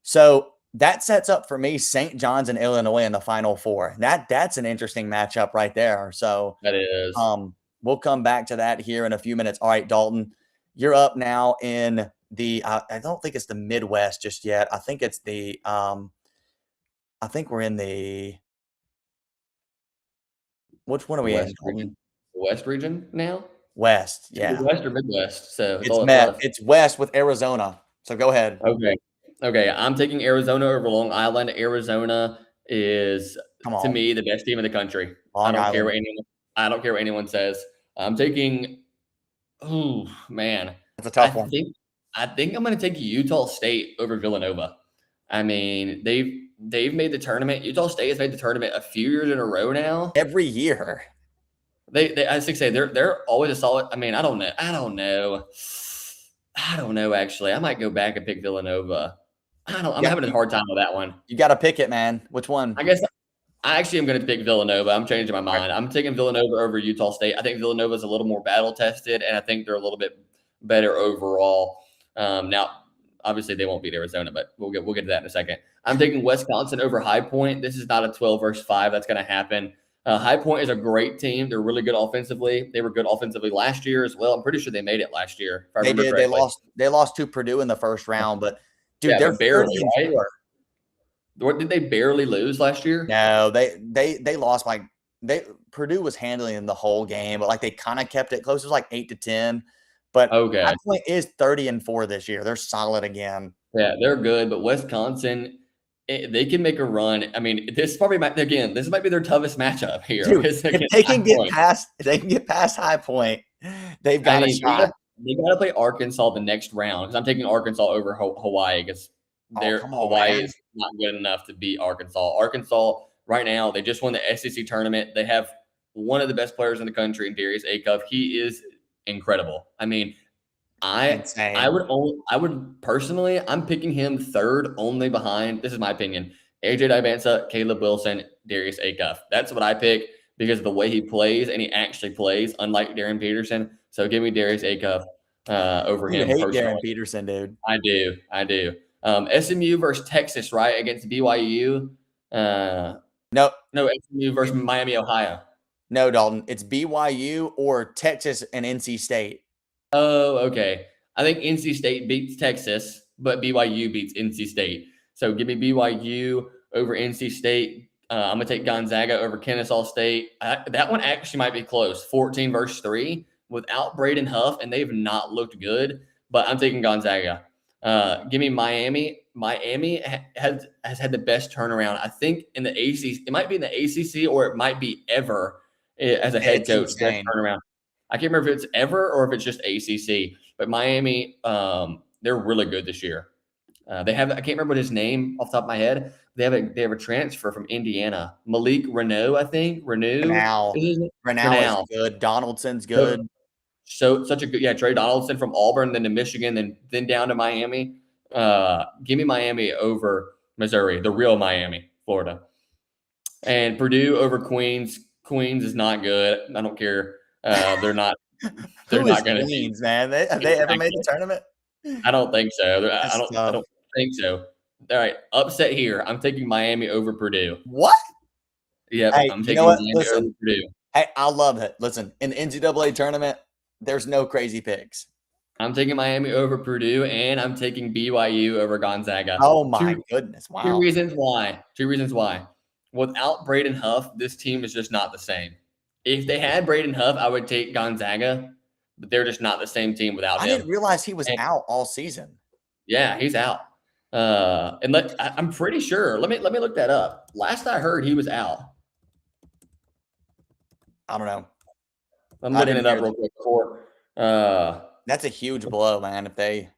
So that sets up for me St. John's and Illinois in the Final Four. That's an interesting matchup right there. So That is. we'll come back to that here in a few minutes. All right, Dalton, you're up now in the. I don't think it's the Midwest just yet. I think it's the. I think we're in the. Which one are we in, West Dalton? region. West region now. West, It's either yeah. West or Midwest, so it's It's all it's Met. left. It's West with Arizona. So go ahead. Okay. Okay, I'm taking Arizona over Long Island. Arizona is, Come to on, me, the best team in the country. I Long don't care Island. what anyone says. I'm taking Oh man. That's a I tough one. think I think I'm gonna take Utah State over Villanova. I mean, they've made the tournament. Utah State has made the tournament a few years in a row now. Every year. They I was say they're always a solid. I mean, I don't know actually. I might go back and pick Villanova. I'm Yeah, having a hard time with that one. you got to pick it, man. Which one? I guess I actually am going to pick Villanova. I'm changing my All right. mind. I'm taking Villanova over Utah State. I think Villanova is a little more battle tested, and I think they're a little bit better overall. Now, obviously, they won't beat Arizona, but we'll get to that in a second. I'm taking Wisconsin over High Point. This is not a 12 versus 5 that's going to happen. High Point is a great team. They're really good offensively. They were good offensively last year as well. I'm pretty sure they made it last year, if I They remember did. correctly. They lost to Purdue in the first round, but dude, Yeah, they're but barely, 30 and right? 4. Did they barely lose last year? No, they lost by they Purdue was handling them the whole game, but like they kind of kept it close. It was like 8-10. But Okay. High Point is 30 and 4 this year. They're solid again. Yeah, they're good, but Wisconsin, they can make a run. I mean, this might be their toughest matchup here Dude, is if against they High can get Point. past if they can get past High Point, they've I got a mean, shot. they gotta play Arkansas the next round because I'm taking Arkansas over Hawaii because Oh, their come on, Hawaii man. is not good enough to beat Arkansas. Arkansas right now, they just won the SEC tournament. They have one of the best players in the country in Darius Acuff. He is incredible. I mean, I Insane. would personally, I'm picking him third only behind, this is my opinion, AJ Dibansa, Caleb Wilson, Darius Acuff. That's what I pick because of the way he plays, and he actually plays, unlike Darren Peterson. So give me Darius Acuff over You him hate personally. Darren Peterson, dude. I do. I do. SMU versus Texas, right? Against BYU. No, No, SMU versus Miami, Ohio. no, Dalton. It's BYU or Texas and NC State. Oh, okay. I think NC State beats Texas, but BYU beats NC State. So give me BYU over NC State. I'm gonna take Gonzaga over Kennesaw State. That one actually might be close, 14 versus 3, without Braden Huff, and they've not looked good. But I'm taking Gonzaga. Give me Miami. Miami has had the best turnaround, I think, in the ACC. It might be in the ACC or it might be ever as a head It's coach. Best insane. turnaround. I can't remember if it's ever or if it's just ACC. But Miami, they're really good this year. I can't remember his name off the top of my head. They have a transfer from Indiana, Malik Reneau, I think. Reneau Renal. is his name? Renal is Reneau. good. Donaldson's So, good. so such a good, yeah. Trey Donaldson from Auburn, then to Michigan, then down to Miami. Give me Miami over Missouri, the real Miami, Florida, and Purdue over Queens. Queens is not good. I don't care. They're not. They're Who is not going to be. Queens, man? Have they ever made the tournament? I don't think so. I That's don't. I tough. don't think so. All right, upset here. I'm taking Miami over Purdue. What? Yep, Hey, I'm you know taking what? Miami over Listen. Purdue. Hey, I love it. Listen, in the NCAA tournament, there's no crazy picks. I'm taking Miami over Purdue, and I'm taking BYU over Gonzaga. Oh my Two goodness. two Wow. reasons why. Two reasons why. Without Braden Huff, this team is just not the same. If they had Braden Huff, I would take Gonzaga, but they're just not the same team without I him. didn't realize he was And out all season. yeah, he's out. I'm pretty sure. Let me look that up. Last I heard, he was out. I don't know. I'm I looking didn't it up hear real quick. That's a huge blow, man. If they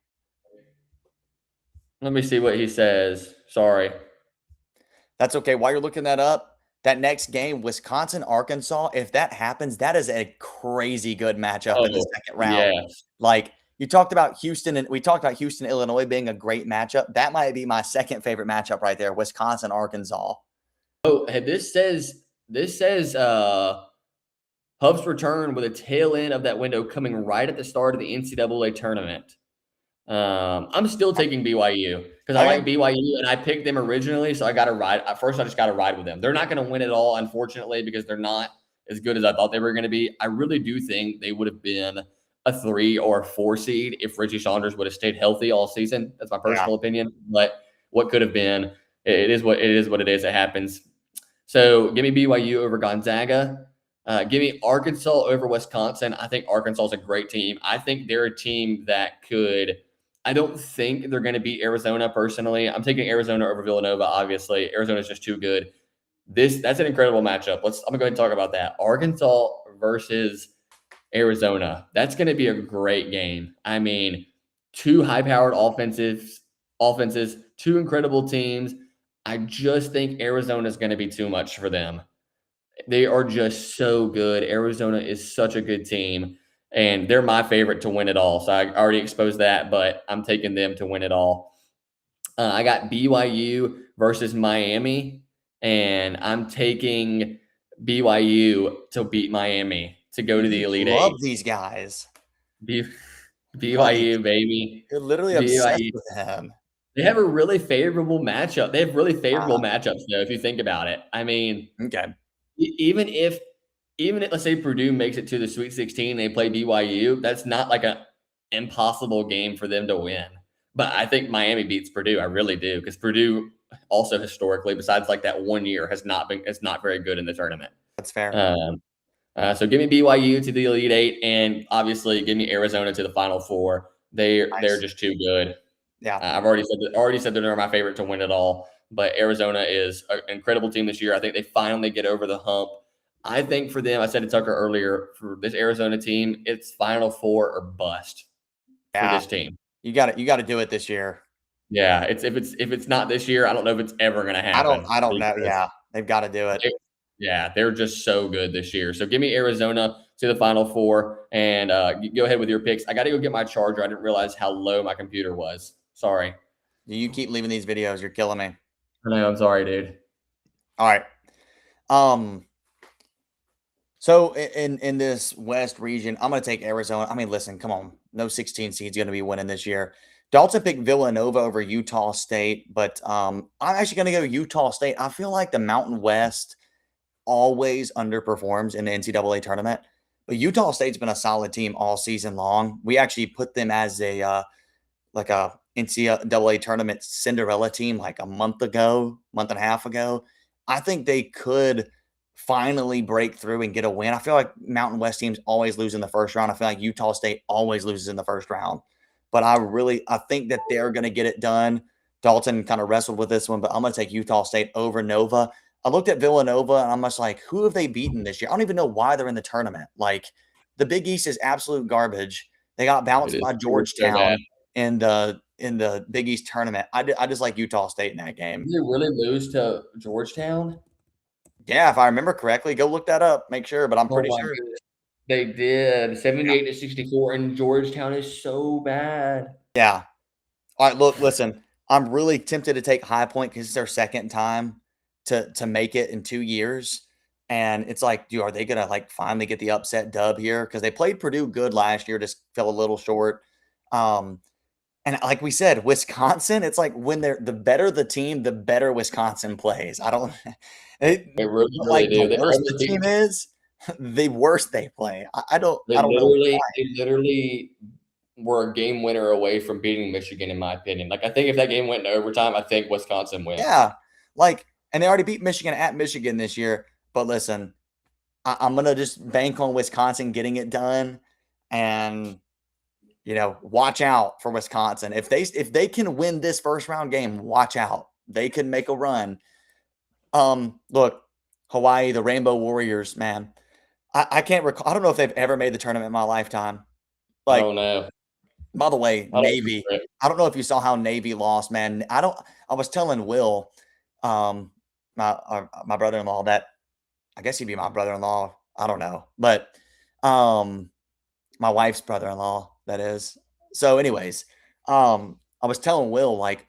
Let me see what he says. Sorry. That's okay. While you're looking that up, that next game, Wisconsin, Arkansas, if that happens, that is a crazy good matchup in the Oh, second round. yes. Like we talked about Houston, Illinois being a great matchup. That might be my second favorite matchup right there, Wisconsin, Arkansas. Oh, hey, this says Huff's return with a tail end of that window coming right at the start of the NCAA tournament. I'm still taking BYU because I like BYU and I picked them originally, so I got to ride. At first, I just got to ride with them. They're not going to win it all, unfortunately, because they're not as good as I thought they were going to be. I really do think they would have been a 3 or a 4 seed if Richie Saunders would have stayed healthy all season. That's my personal opinion. But what could have been, it is what it is. What it is. It happens. So give me BYU over Gonzaga. Give me Arkansas over Wisconsin. I think Arkansas is a great team. I think they're a team that could. I don't think they're going to beat Arizona personally. I'm taking Arizona over Villanova. Obviously, Arizona is just too good. That's an incredible matchup. I'm gonna go ahead and talk about that. Arkansas versus Arizona. That's going to be a great game. I mean, two high-powered offenses, two incredible teams. I just think Arizona is going to be too much for them. They are just so good. Arizona is such a good team, and they're my favorite to win it all. So I already exposed that, but I'm taking them to win it all. I got BYU versus Miami, and I'm taking BYU to beat Miami to go to the You Elite Eight. love these guys. B- Like, BYU, baby. you're literally obsessed BYU. with him. They have a really favorable matchup. They have really favorable Wow. matchups, though, if you think about it. I mean, Okay. even if let's say Purdue makes it to the Sweet 16, they play BYU. That's not like an impossible game for them to win. But I think Miami beats Purdue. I really do, because Purdue also historically, besides like that 1 year, has not very good in the tournament. That's fair. So give me BYU to the Elite Eight, and obviously give me Arizona to the Final Four. They're Nice. just too good. Yeah. I've already said that they're my favorite to win it all. But Arizona is an incredible team this year. I think they finally get over the hump. I think for them, I said to Tucker earlier, for this Arizona team, it's Final Four or bust for Yeah. this team. You got it. You got to do it this year. Yeah, if it's not this year, I don't know if it's ever going to happen. I don't know. Yeah. They've got to do it. They're just so good this year. So give me Arizona to the Final Four, and go ahead with your picks. I got to go get my charger. I didn't realize how low my computer was. Sorry. You keep leaving these videos. You're killing me. I know. I'm sorry, dude. All right. So in this West region, I'm going to take Arizona. I mean, listen, come on. No 16 seed's going to be winning this year. Dalton picked Villanova over Utah State, but I'm actually going to go Utah State. I feel like the Mountain West always underperforms in the NCAA tournament, but Utah State's been a solid team all season long. We actually put them as a like a NCAA tournament Cinderella team like a month and a half ago. I think they could finally break through and get a win. I feel like Mountain West teams always lose in the first round. I feel like Utah State always loses in the first round. But I think that they're going to get it done. Dalton kind of wrestled with this one, but I'm going to take Utah State over Nova. I looked at Villanova and I'm just like, who have they beaten this year? I don't even know why they're in the tournament. Like, the Big East is absolute garbage. They got bounced by So bad. Georgetown in the Big East tournament. I just like Utah State in that game. Did they really lose to Georgetown? Yeah, if I remember correctly, go look that up, make sure, but I'm Oh pretty my sure. goodness. They did. Yeah. 78-64, and Georgetown is so bad. Yeah. All right, look, listen, I'm really tempted to take High Point because it's their second time to make it in 2 years. And it's like, dude, are they gonna like finally get the upset dub here? Because they played Purdue good last year, just fell a little short. Um, and like we said, Wisconsin, it's like when they're the better the team, the better Wisconsin plays. I don't They really, really like do. the They worse the almost beat. team is, the worse they play. I don't know. They literally were a game winner away from beating Michigan, in my opinion. Like, I think if that game went into overtime, I think Wisconsin wins. Yeah. Like, and they already beat Michigan at Michigan this year. But listen, I'm gonna just bank on Wisconsin getting it done, and watch out for Wisconsin. If they can win this first round game, watch out. They can make a run. Look, Hawaii, the Rainbow Warriors, man. I can't recall. I don't know if they've ever made the tournament in my lifetime. I Like, don't know. by the way, I don't Navy. remember it. I don't know if you saw how Navy lost, man. I was telling Will, um, my brother-in-law, that I guess he'd be my brother-in-law. I don't know, but my wife's brother-in-law, that is. So, anyways, I was telling Will, like,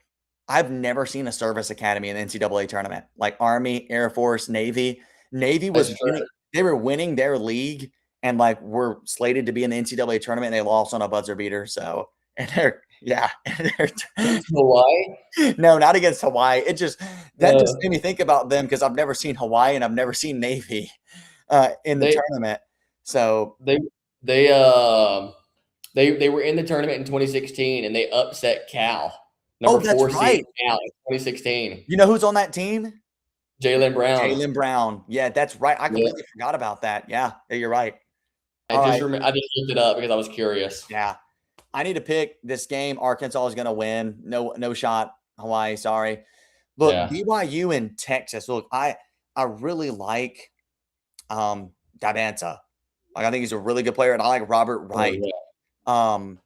I've never seen a service academy in the NCAA tournament, like Army, Air Force, Navy. Navy That's was true. winning; they were winning their league, and like were slated to be in the NCAA tournament, and they lost on a buzzer beater. So, and they're yeah, and Hawaii? no, not against Hawaii. That just Uh, made me think about them because I've never seen Hawaii and I've never seen Navy in the they tournament. So, they they um they were in the tournament in 2016, and they upset Cal, oh, number that's 4 seed right. Cal in 2016. You know who's on that team? Jaylen Brown. Jaylen Brown. Yeah, that's right. I Yeah. completely forgot about that. Yeah, you're right. I All just right. remember. I just looked it up because I was curious. Yeah. I need to pick this game. Arkansas is going to win. No shot. Hawaii, sorry. Look, Yeah. BYU and Texas. Look, I really like Dabanza. Like I think he's a really good player, and I like Robert Oh Wright. yeah. Um,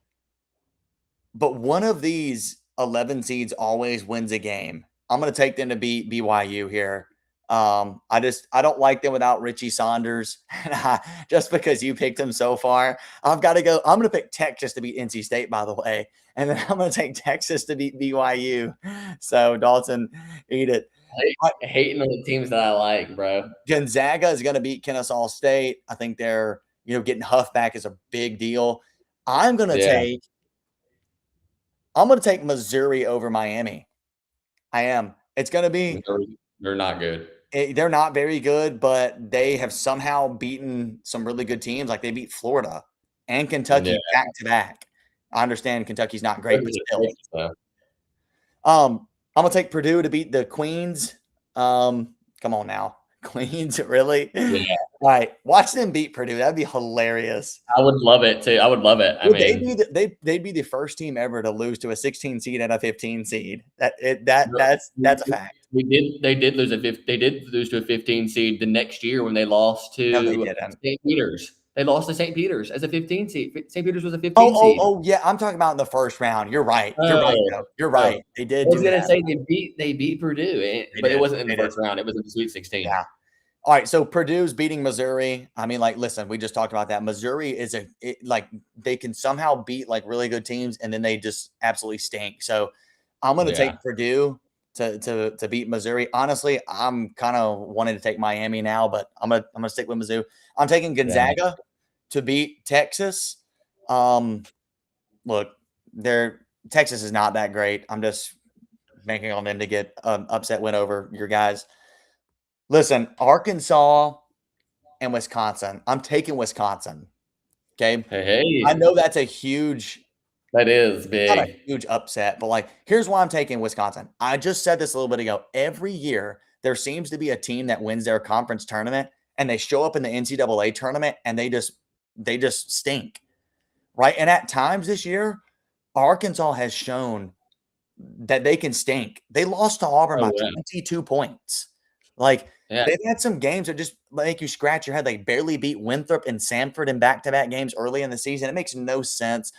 but one of these 11 seeds always wins a game. I'm going to take them to beat BYU here. I don't like them without Richie Saunders. Just because you picked him so far, I've got to go. I'm going to pick Texas to beat NC State, by the way, and then I'm going to take Texas to beat BYU. So Dalton, eat it. Hating on the teams that I like, bro. Gonzaga is going to beat Kennesaw State. I think they're getting Huff back is a big deal. I'm going to Yeah. take I'm going to take Missouri over Miami. I am. It's going to be They're not good. they're not very good, but they have somehow beaten some really good teams. Like they beat Florida and Yeah. Kentucky back to back. I understand Kentucky's not great, but still. I'm gonna take Purdue to beat the Queens. Come on now, Queens, really? Yeah. All right, watch them beat Purdue. That'd be hilarious. I would love it too. I would love it. I Would they be mean, they'd be the first team ever to lose to a 16 seed and a 15 seed. That's a fact. they did lose to a 15 seed the next year when they lost No, they to didn't. St. Peter's. They lost to St. Peter's as a 15 seed. St. Peter's was a Oh, 15 oh, seed. oh, yeah. I'm talking about in the first round. You're right. You're right, Oh, though. You're oh. right. They I did was do gonna that. say they beat Purdue, They but it did. wasn't in the They did. first round. It was in the Sweet 16. Yeah. All right. So Purdue's beating Missouri. I mean, like, listen, we just talked about that. Missouri is like they can somehow beat like really good teams, and then they just absolutely stink. So I'm going to Yeah, take Purdue to beat Missouri. Honestly, I'm kind of wanting to take Miami now, but I'm gonna stick with Mizzou. I'm taking yeah. Gonzaga to beat Texas. Um, look, Texas is not that great. I'm just banking on them to get an upset win over your guys. Listen, Arkansas and Wisconsin. I'm taking Wisconsin. Okay. I Hey, know that's a huge, that is not a big. huge upset, but like, here's why I'm taking Wisconsin. I just said this a little bit ago. Every year, there seems to be a team that wins their conference tournament and they show up in the NCAA tournament and they just stink. Right. And at times this year, Arkansas has shown that they can stink. They lost to Auburn Oh by yeah, 22 points. Like yeah. they've had some games that just make you scratch your head. They barely beat Winthrop and Samford in back-to-back games early in the season. It makes no sense.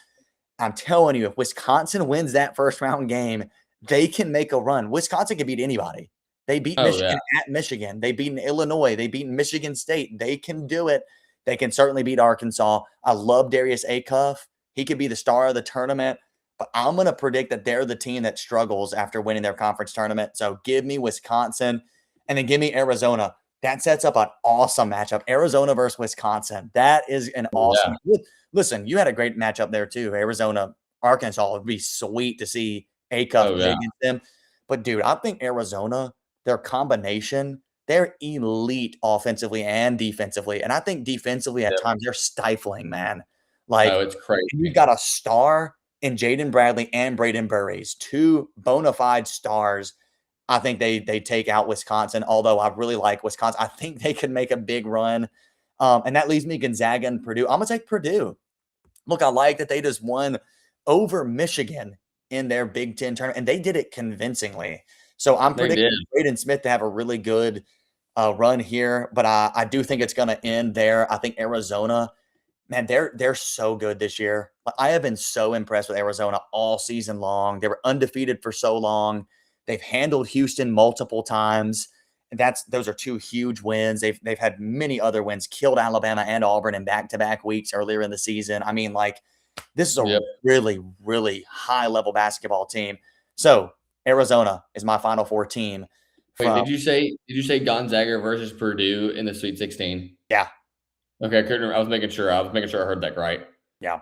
I'm telling you, if Wisconsin wins that first round game, they can make a run. Wisconsin can beat anybody. They beat Oh yeah. Michigan at Michigan. They beat Illinois. They beat Michigan State. They can do it. They can certainly beat Arkansas. I love Darius Acuff. He could be the star of the tournament, but I'm going to predict that they're the team that struggles after winning their conference tournament. So give me Wisconsin and then give me Arizona. That sets up an awesome matchup. Arizona versus Wisconsin. That is an awesome. Yeah. Listen, you had a great matchup there too. Arizona, Arkansas would be sweet to see Acuff Oh play yeah. against them. But dude, I think Arizona, their combination, they're elite offensively and defensively. And I think defensively at Yeah. times they're stifling, man. Oh, Like it's crazy. you've got a star in Jaden Bradley and Braden Burries, two bona fide stars. I think they take out Wisconsin, although I really like Wisconsin. I think they could make a big run. And that leaves me Gonzaga and Purdue. I'm going to take Purdue. Look, I like that they just won over Michigan in their Big Ten tournament, and they did it convincingly. So I'm They did. predicting Braden Smith to have a really good run here, but I do think it's going to end there. I think Arizona, man, they're so good this year. Like, I have been so impressed with Arizona all season long. They were undefeated for so long. They've handled Houston multiple times. And those are two huge wins. They've had many other wins, killed Alabama and Auburn in back-to-back weeks earlier in the season. I mean, like, this is a Yep. really, really high-level basketball team. So Arizona is my Final Four team. Wait, From did you say Gonzaga versus Purdue in the Sweet 16? yeah, Okay, I couldn't remember. I was making sure. I was making sure I heard that right. yeah.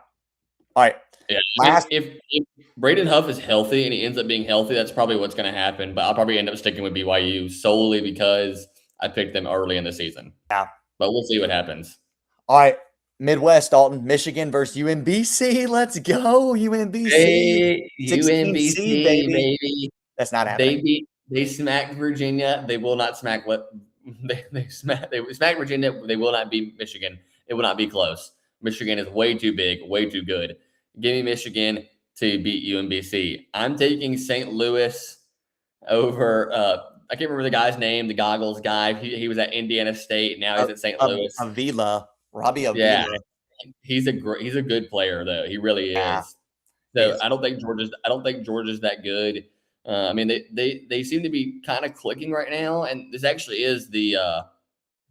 All right. Yeah, I mean, Last if Braden Huff is healthy and he ends up being healthy, that's probably what's going to happen. But I'll probably end up sticking with BYU solely because I picked them early in the season. yeah. But we'll see what happens. All right. Midwest, Dalton, Michigan versus UMBC. Let's go, UMBC. Hey, 16 seed, UMBC, baby. baby. That's not They happening. beat They smacked Virginia. They will not smack what they smack Virginia. They will not beat Michigan. It will not be close. Michigan is way too big, way too good. Give me Michigan to beat UMBC. I'm taking St. Louis over. I can't remember the guy's name, the goggles guy. He was at Indiana State. Now he's at St. Louis. Avila, Robbie Yeah, Avila. he's a good player though. He really Yeah, is. So he's I don't think Georgia's that good. I mean, they seem to be kind of clicking right now, and this actually is the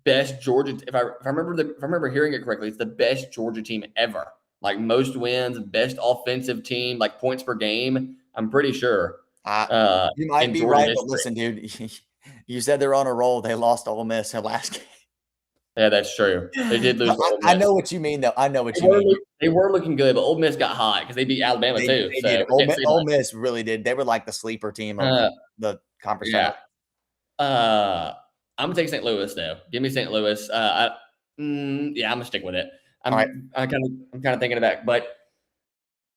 best Georgia. If I remember hearing it correctly, it's the best Georgia team ever. Like most wins, best offensive team, like points per game. I'm pretty sure you might in be Georgia right, but history. listen, dude, you said they're on a roll. They lost to Ole Miss in last game. Yeah, that's true. They did lose to Ole I Miss. know what you mean, though. I know what you mean. They were looking good, but Ole Miss got hot because they beat Alabama too. They So did. we can't say Ole much. Miss really did. They were like the sleeper team of Uh, the conference yeah. tournament. I'm gonna take St. Louis though. Give me St. Louis. Yeah, I'm gonna stick with it. All right. I'm kind of thinking it back, but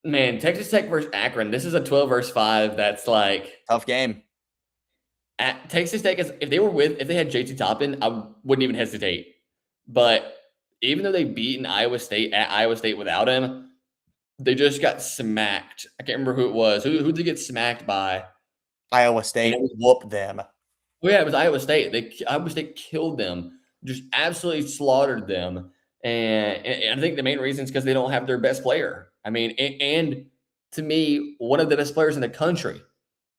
man, Texas Tech versus Akron. This is a 12 versus 5. That's like Tough game. at Texas Tech is if they had JT Toppin, I wouldn't even hesitate. But even though they beat Iowa State at Iowa State without him, they just got smacked. I can't remember who it was. Who did they get smacked by? Iowa State whooped them. Oh yeah, it was Iowa State. Iowa State killed them, just absolutely slaughtered them. And I think the main reason is because they don't have their best player. I mean, and to me, one of the best players in the country,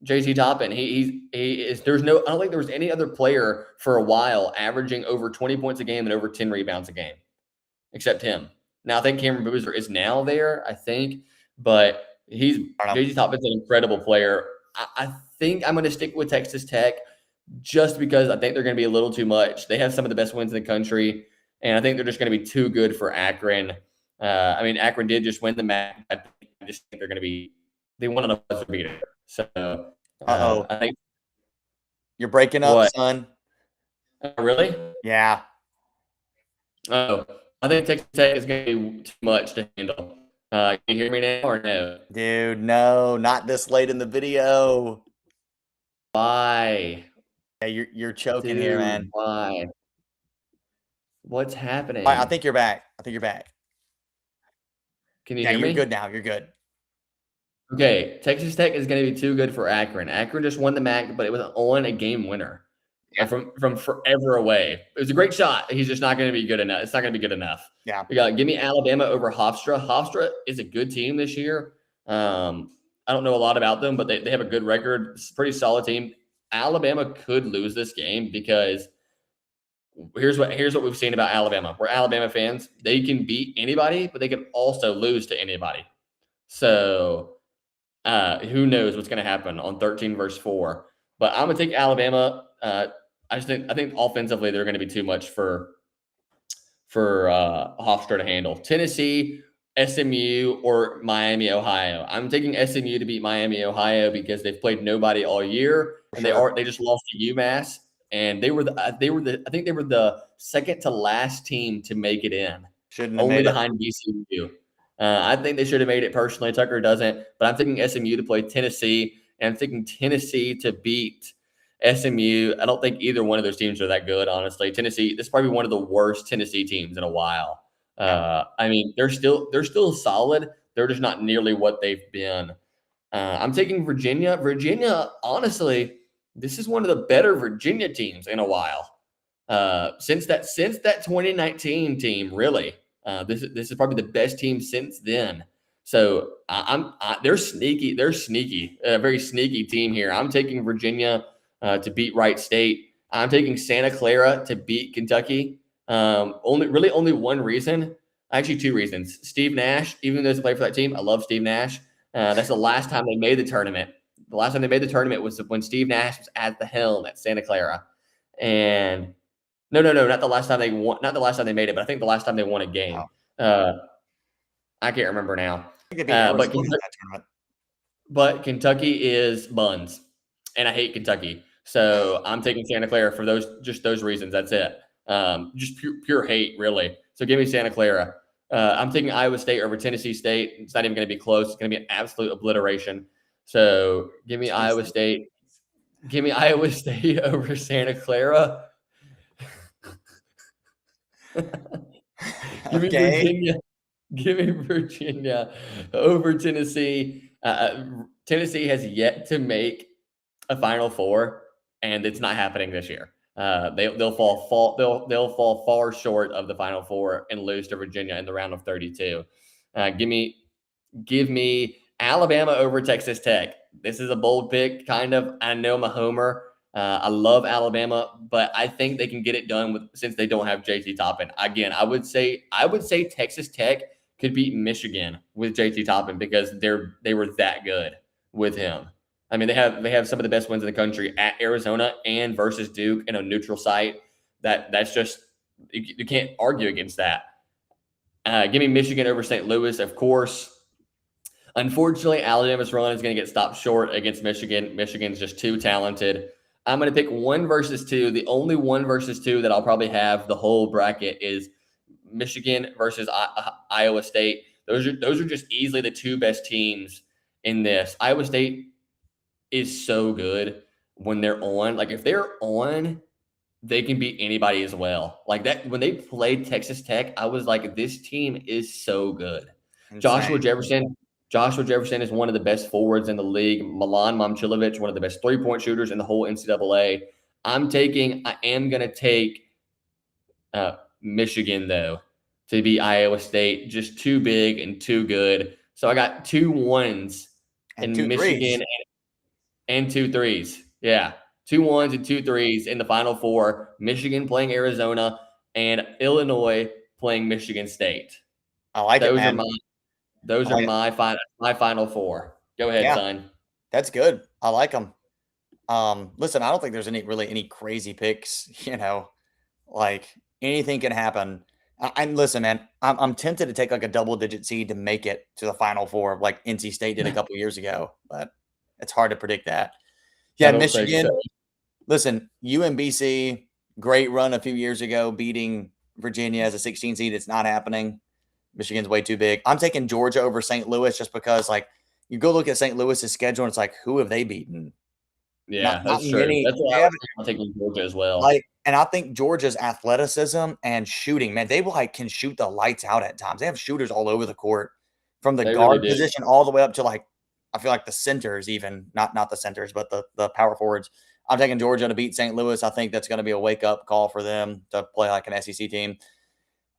JT Toppin. He is. There's no. I don't think there was any other player for a while averaging over 20 points a game and over 10 rebounds a game, except him. Now I think Cameron Boozer is now there. I think, but JT Toppin's an incredible player. I think I'm going to stick with Texas Tech just because I think they're going to be a little too much. They have some of the best wins in the country, and I think they're just going to be too good for Akron. I mean, Akron did just win the match. I just think they're going to be. They won on a buzzer beater. So, I think you're breaking up, son. Really? Yeah. Oh, I think Texas Tech is going to be too much to handle. Can you hear me now or no? Dude, no, not this late in the video. Why? Yeah, you're choking here, man. Why? What's happening? I think you're back. Can you hear me? You're good now. You're good. Okay, Texas Tech is going to be too good for Akron. Akron just won the MAC, but it was on a game winner from forever away. It was a great shot. He's just not going to be good enough. It's not going to be good enough. Yeah. Give me Alabama over Hofstra. Hofstra is a good team this year. I don't know a lot about them, but they have a good record. It's a pretty solid team. Alabama could lose this game because here's what we've seen about Alabama. We're Alabama fans. They can beat anybody, but they can also lose to anybody. So who knows what's going to happen on 13 versus 4. But I'm going to take Alabama. I think offensively they're going to be too much for Hofstra to handle. Tennessee, SMU, or Miami, Ohio. I'm taking SMU to beat Miami, Ohio because they've played nobody all year, and they just lost to UMass, and they were the second to last team to make it in, only behind VCU. I think they should have made it personally. Tucker doesn't, but I'm thinking SMU to play Tennessee, and I'm thinking Tennessee to beat SMU. I don't think either one of those teams are that good, honestly. Tennessee, this is probably one of the worst Tennessee teams in a while. I mean, they're still solid. They're just not nearly what they've been. I'm taking Virginia. Virginia, honestly, this is one of the better Virginia teams in a while. Since that 2019 team, really. This is probably the best team since then. So they're sneaky. They're sneaky. A very sneaky team here. I'm taking Virginia to beat Wright State. I'm taking Santa Clara to beat Kentucky. Only one reason. Actually, two reasons. Steve Nash, even though he's a player for that team, I love Steve Nash. That's the last time they made the tournament. The last time they made the tournament was when Steve Nash was at the helm at Santa Clara. And no, not the last time they won. Not the last time they made it, but I think the last time they won a game. I can't remember now. But Kentucky is buns, and I hate Kentucky. So I'm taking Santa Clara for those reasons. That's it. Just pure hate, really. So give me Santa Clara. I'm taking Iowa State over Tennessee State. It's not even going to be close. It's going to be an absolute obliteration. So give me Iowa State. Give me Iowa State over Santa Clara. Give me Okay. Virginia. Give me Virginia over Tennessee. Tennessee has yet to make a Final Four, and it's not happening this year. They'll fall far short of the Final Four and lose to Virginia in the round of 32. Give me Alabama over Texas Tech. This is a bold pick, kind of. I know I'm a homer. I love Alabama, but I think they can get it done since they don't have JT Toppin. Again, I would say Texas Tech could beat Michigan with JT Toppin because they were that good with him. I mean, they have some of the best wins in the country at Arizona and versus Duke in a neutral site. That's just you can't argue against that. Give me Michigan over St. Louis, of course. Unfortunately, Alabama's run is going to get stopped short against Michigan. Michigan's just too talented. I'm going to pick 1 versus 2. The only 1 versus 2 that I'll probably have the whole bracket is Michigan versus Iowa State. Those are just easily the 2 best teams in this. Iowa State is so good when they're on. Like if they're on, they can beat anybody as well. Like that when they played Texas Tech, I was like, this team is so good. Insane. Joshua Jefferson. Joshua Jefferson is one of the best forwards in the league. Milan Momcilovic, one of the best 3-point shooters in the whole NCAA. I am going to take Michigan, though, to beat Iowa State. Just too big and too good. So I got 2 1s And in two threes. Michigan and 2 3s. Yeah, 2 1s and 2 3s in the Final Four. Michigan playing Arizona and Illinois playing Michigan State. I like it, Those are man. my those I are like it. my Final Four. Go ahead, Yeah, son. that's good. I like them. Listen, I don't think there's any crazy picks, like anything can happen. And listen, man, I'm tempted to take like a double digit seed to make it to the Final Four, like NC State did a couple years ago, but it's hard to predict that. I Yeah, don't think so. Michigan. Listen, UMBC, great run a few years ago, beating Virginia as a 16 seed. It's not happening. Michigan's way too big. I'm taking Georgia over St. Louis just because, like, you go look at St. Louis's schedule and it's like, who have they beaten? Yeah, Not that's true. many. That's why They haven't I'm taking Georgia as well. like, and I think Georgia's athleticism and shooting, man, they like can shoot the lights out at times. They have shooters all over the court, from the They really guard do. position all the way up to like, I feel like the centers, even not the centers, but the power forwards. I'm taking Georgia to beat St. Louis. I think that's going to be a wake up call for them to play like an SEC team.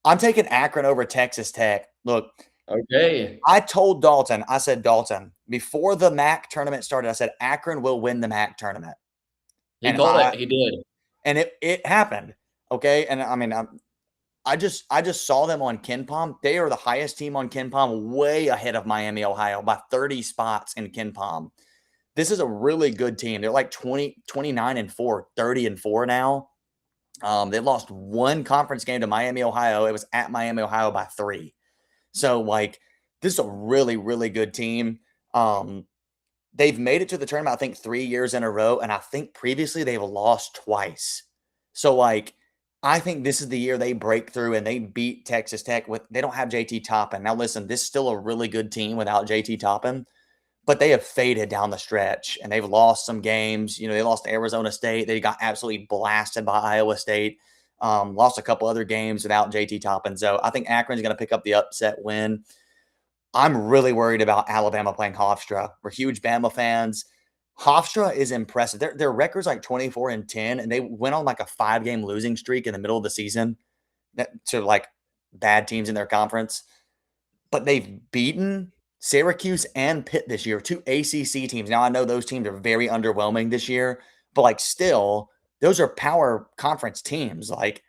I'm taking Akron over Texas Tech. Look, Okay. I told Dalton, I said, Dalton, before the MAC tournament started, I said, Akron will win the MAC tournament. He And called it. He did. it happened. Okay. And I mean, I just saw them on KenPom. They are the highest team on KenPom, way ahead of Miami, Ohio, by 30 spots in KenPom. This is a really good team. They're like 29-4, 30-4 now. They lost one conference game to Miami, Ohio. It was at Miami, Ohio by 3. So, like, this is a really, really good team. Um, they've made it to the tournament, I think, 3 years in a row, and I think previously they've lost twice. So, like, I think this is the year they break through and they beat Texas Tech with they don't have JT Toppin. Now, listen, this is still a really good team without JT Toppin, but they have faded down the stretch and they've lost some games. They lost to Arizona State. They got absolutely blasted by Iowa State. Lost a couple other games without JT Toppin. So I think Akron's going to pick up the upset win. I'm really worried about Alabama playing Hofstra. We're huge Bama fans. Hofstra is impressive. Their record's like 24-10, and they went on like a 5-game losing streak in the middle of the season to like bad teams in their conference. But they've beaten Syracuse and Pitt this year, 2 ACC teams. Now I know those teams are very underwhelming this year, but like still, those are power conference teams. Like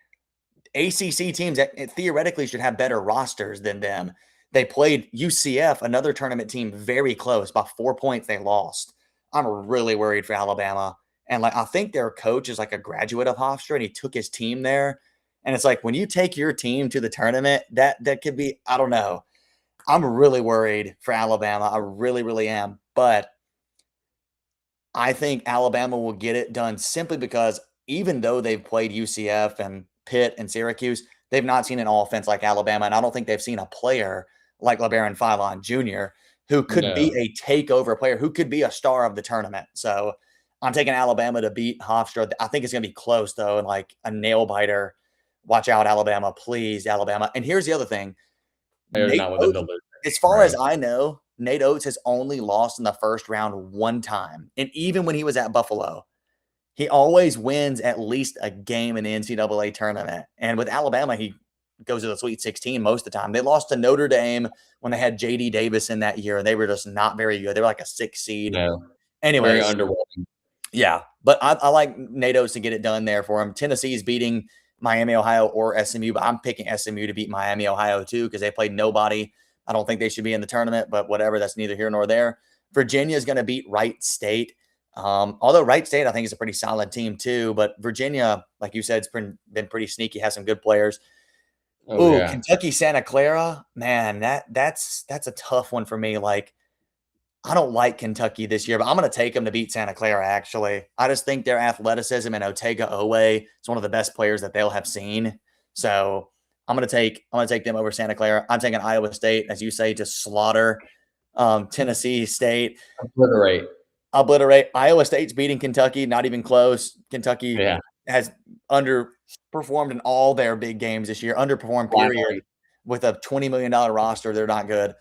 ACC teams that theoretically should have better rosters than them. They played UCF, another tournament team, very close. By 4 points, they lost. I'm really worried for Alabama. And like I think their coach is like a graduate of Hofstra, and he took his team there. And it's like when you take your team to the tournament, that could be, I don't know. I'm really worried for Alabama. I really, really am. But I think Alabama will get it done simply because even though they've played UCF and Pitt and Syracuse, they've not seen an offense like Alabama. And I don't think they've seen a player like LeBaron Philon Jr., who could be No. a takeover player, who could be a star of the tournament. So I'm taking Alabama to beat Hofstra. I think it's going to be close, though, and like a nail biter. Watch out, Alabama. Please, Alabama. And here's the other thing. There's Nate not with them to Oates, lose. as far as Right. I know, Nate Oates has only lost in the first round one time. And even when he was at Buffalo, he always wins at least a game in the NCAA tournament. And with Alabama, he goes to the Sweet 16 most of the time. They lost to Notre Dame when they had JD Davis in that year, and they were just not very good. They were like a 6 seed. No, very Anyways, underwhelming. yeah, but I like NATO's to get it done there for him. Tennessee's beating Miami, Ohio, or SMU, but I'm picking SMU to beat Miami, Ohio, too, because they played nobody. I don't think they should be in the tournament, but whatever. That's neither here nor there. Virginia is going to beat Wright State. Although Wright State, I think, is a pretty solid team, too. But Virginia, like you said, it's been pretty sneaky, has some good players. Oh, Ooh, yeah. Kentucky, Santa Clara, man, that's a tough one for me. Like, I don't like Kentucky this year, but I'm going to take them to beat Santa Clara, actually. I just think their athleticism and Otega Owe is one of the best players that they'll have seen. So I'm gonna take them over Santa Clara. I'm taking Iowa State, as you say, to slaughter Tennessee State. Obliterate. Obliterate. Iowa State's beating Kentucky, not even close. Kentucky Yeah. has underperformed in all their big games this year, underperformed, period. Flattery. With a $20 million roster, they're not good.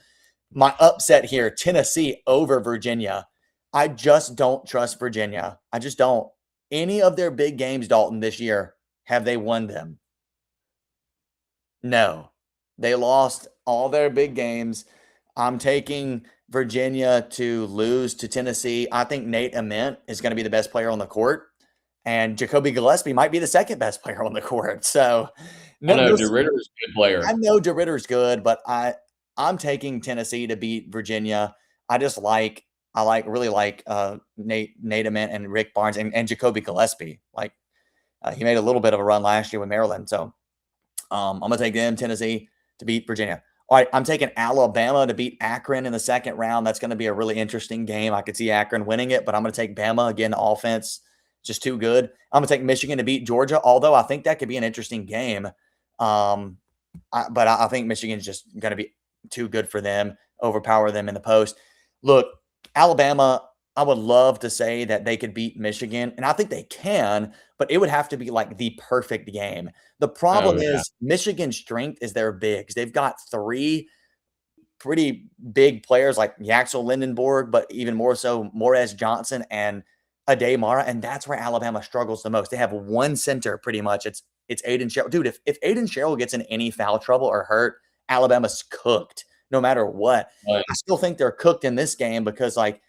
My upset here, Tennessee over Virginia. I just don't trust Virginia. I just don't. Any of their big games, Dalton, this year, have they won them? No. They lost all their big games. I'm taking Virginia to lose to Tennessee. I think Nate Ament is going to be the best player on the court, and Jacoby Gillespie might be the second best player on the court. So, I no, know no, DeRidder's a good I player. know DeRidder's good, but I'm taking Tennessee to beat Virginia. I really like Nate Ament and Rick Barnes and Jacoby Gillespie. Like he made a little bit of a run last year with Maryland, so I'm gonna take them Tennessee to beat Virginia. All right, I'm taking Alabama to beat Akron in the second round. That's going to be a really interesting game. I could see Akron winning it, but I'm going to take Bama again. Offense just too good. I'm going to take Michigan to beat Georgia, although I think that could be an interesting game. But I think Michigan's just going to be too good for them, overpower them in the post. Look, Alabama, I would love to say that they could beat Michigan, and I think they can, but it would have to be like the perfect game. The problem Oh, yeah. is Michigan's strength is their bigs. They've got three pretty big players like Yaxel Lindenborg, but even more so Morez Johnson and Ade Mara, and that's where Alabama struggles the most. They have one center pretty much. It's Aiden Sherrill. Dude, if Aiden Sherrill gets in any foul trouble or hurt, Alabama's cooked no matter what. Right. I still think they're cooked in this game because like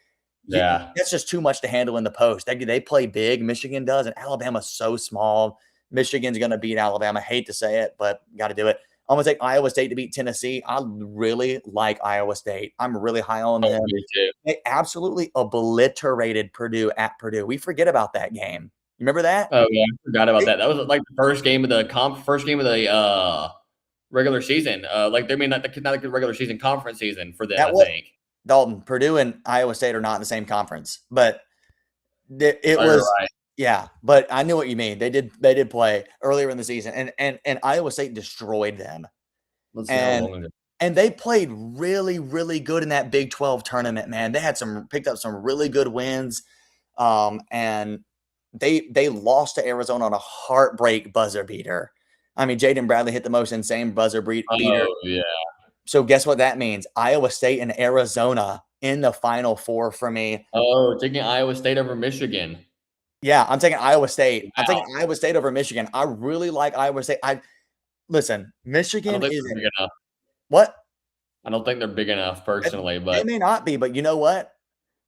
Yeah. that's just too much to handle in the post. They play big, Michigan does, and Alabama's so small. Michigan's going to beat Alabama. I hate to say it, but got to do it. I'm going to take Iowa State to beat Tennessee. I really like Iowa State. I'm really high on Oh, them. me too. They absolutely obliterated Purdue at Purdue. We forget about that game. You remember that? Oh, yeah. I forgot about They, that. That was like the first game of the regular season. Like they mean not like the regular season conference season for them, that I was think. Dalton. Purdue and Iowa State are not in the same conference, but it Oh, you're was right. yeah. But I knew what you mean. They did play earlier in the season, and Iowa State destroyed them. Let's see how And long ago. and they played really, really good in that Big 12 tournament, man. They had picked up some really good wins. And they lost to Arizona on a heartbreak buzzer beater. I mean, Jaden Bradley hit the most insane beater. Oh, yeah. So guess what that means? Iowa State and Arizona in the Final Four for me. Oh, taking Iowa State over Michigan. Yeah, I'm taking Iowa State. I'm taking Wow. Iowa State over Michigan. I really like Iowa State. Listen, I don't Michigan think is they're big enough. what? I don't think they're big enough personally, They but may not be, but you know what?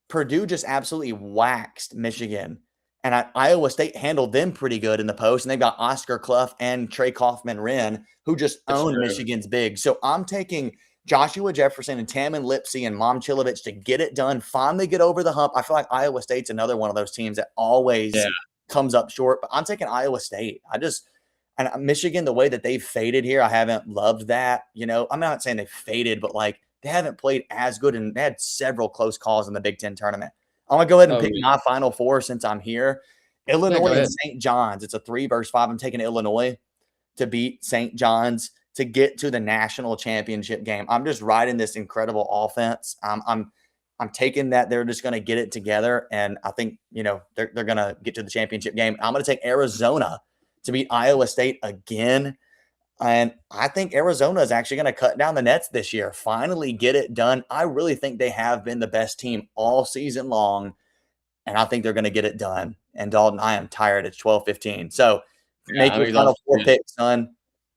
Purdue just absolutely waxed Michigan, and Iowa State handled them pretty good in the post, and they've got Oscar Clough and Trey Kaufman-Wren, who just it's own true. Michigan's big. So I'm taking Joshua Jefferson and Tamin Lipsey and Momcilovic to get it done, finally get over the hump. I feel like Iowa State's another one of those teams that Yeah. always comes up short, but I'm taking Iowa State. And Michigan, the way that they've faded here, I haven't loved that. I'm not saying they faded, but like they haven't played as good, and they had several close calls in the Big Ten tournament. I'm gonna go ahead and Oh, pick yeah. my Final Four since I'm here. Yeah, go Illinois and ahead. St. John's. It's a 3 versus 5. I'm taking Illinois to beat St. John's to get to the national championship game. I'm just riding this incredible offense. I'm I'm taking that they're just going to get it together, and I think they're going to get to the championship game. I'm going to take Arizona to beat Iowa State again, and I think Arizona is actually going to cut down the nets this year. Finally, get it done. I really think they have been the best team all season long, and I think they're going to get it done. And Dalton, I am tired. It's 12:15. So Yeah, make I'm your final exhausted. four picks, son.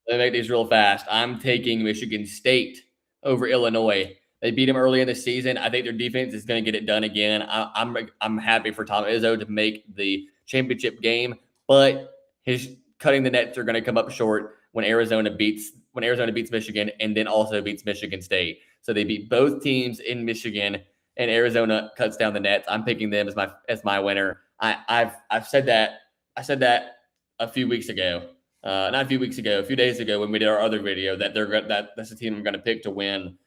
Let me make these real fast. I'm taking Michigan State over Illinois. They beat them early in the season. I think their defense is going to get it done again. I'm happy for Tom Izzo to make the championship game, but his cutting the nets are going to come up short when Arizona beats Michigan and then also beats Michigan State. So they beat both teams in Michigan, and Arizona cuts down the nets. I'm picking them as my winner. I've said that. I said that a few weeks ago. Not a few weeks ago, a few days ago when we did our other video, that's the team I'm going to pick to win.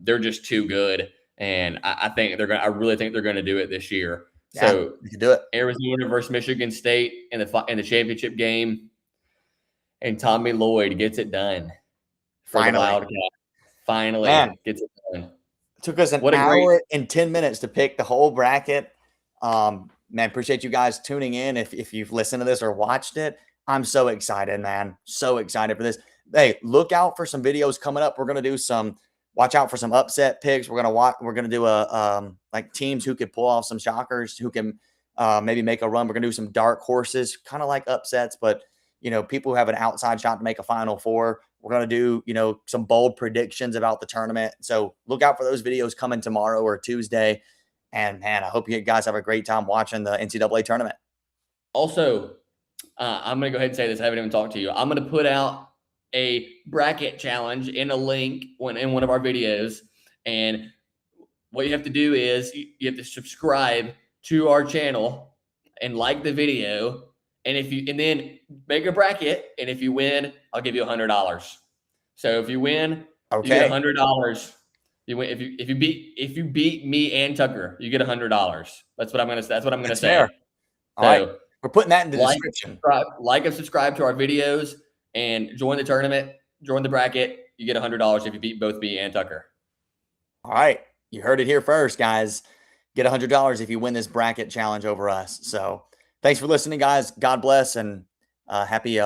They're just too good, and I really think they're going to do it this year. Yeah, So you can do it. Arizona versus Michigan State in the championship game, and Tommy Lloyd gets it done for the Finally. Wildcat. Finally Man, gets it done. it took us an What a great hour and 10 minutes to pick the whole bracket. Man, appreciate you guys tuning in. If you've listened to this or watched it, I'm so excited, man. So excited for this. Hey, look out for some videos coming up. We're gonna do watch out for some upset picks. We're gonna do like teams who could pull off some shockers, who can maybe make a run. We're gonna do some dark horses, kind of like upsets, but people who have an outside shot to make a Final Four. We're gonna do some bold predictions about the tournament. So look out for those videos coming tomorrow or Tuesday. And man, I hope you guys have a great time watching the NCAA tournament. Also, I'm going to go ahead and say this. I haven't even talked to you. I'm going to put out a bracket challenge in a link in one of our videos. And what you have to do is you have to subscribe to our channel and like the video. And then make a bracket. And if you win, I'll give you $100. So if you win, you get $100. You win if you beat me and Tucker, you get $100. That's what I'm gonna say. Fair. All right. We're putting that in the like, description. like and subscribe to our videos and join the tournament, join the bracket. You get $100 if you beat both me and Tucker. All right. You heard it here first, guys. Get $100 if you win this bracket challenge over us. So thanks for listening, guys. God bless and happy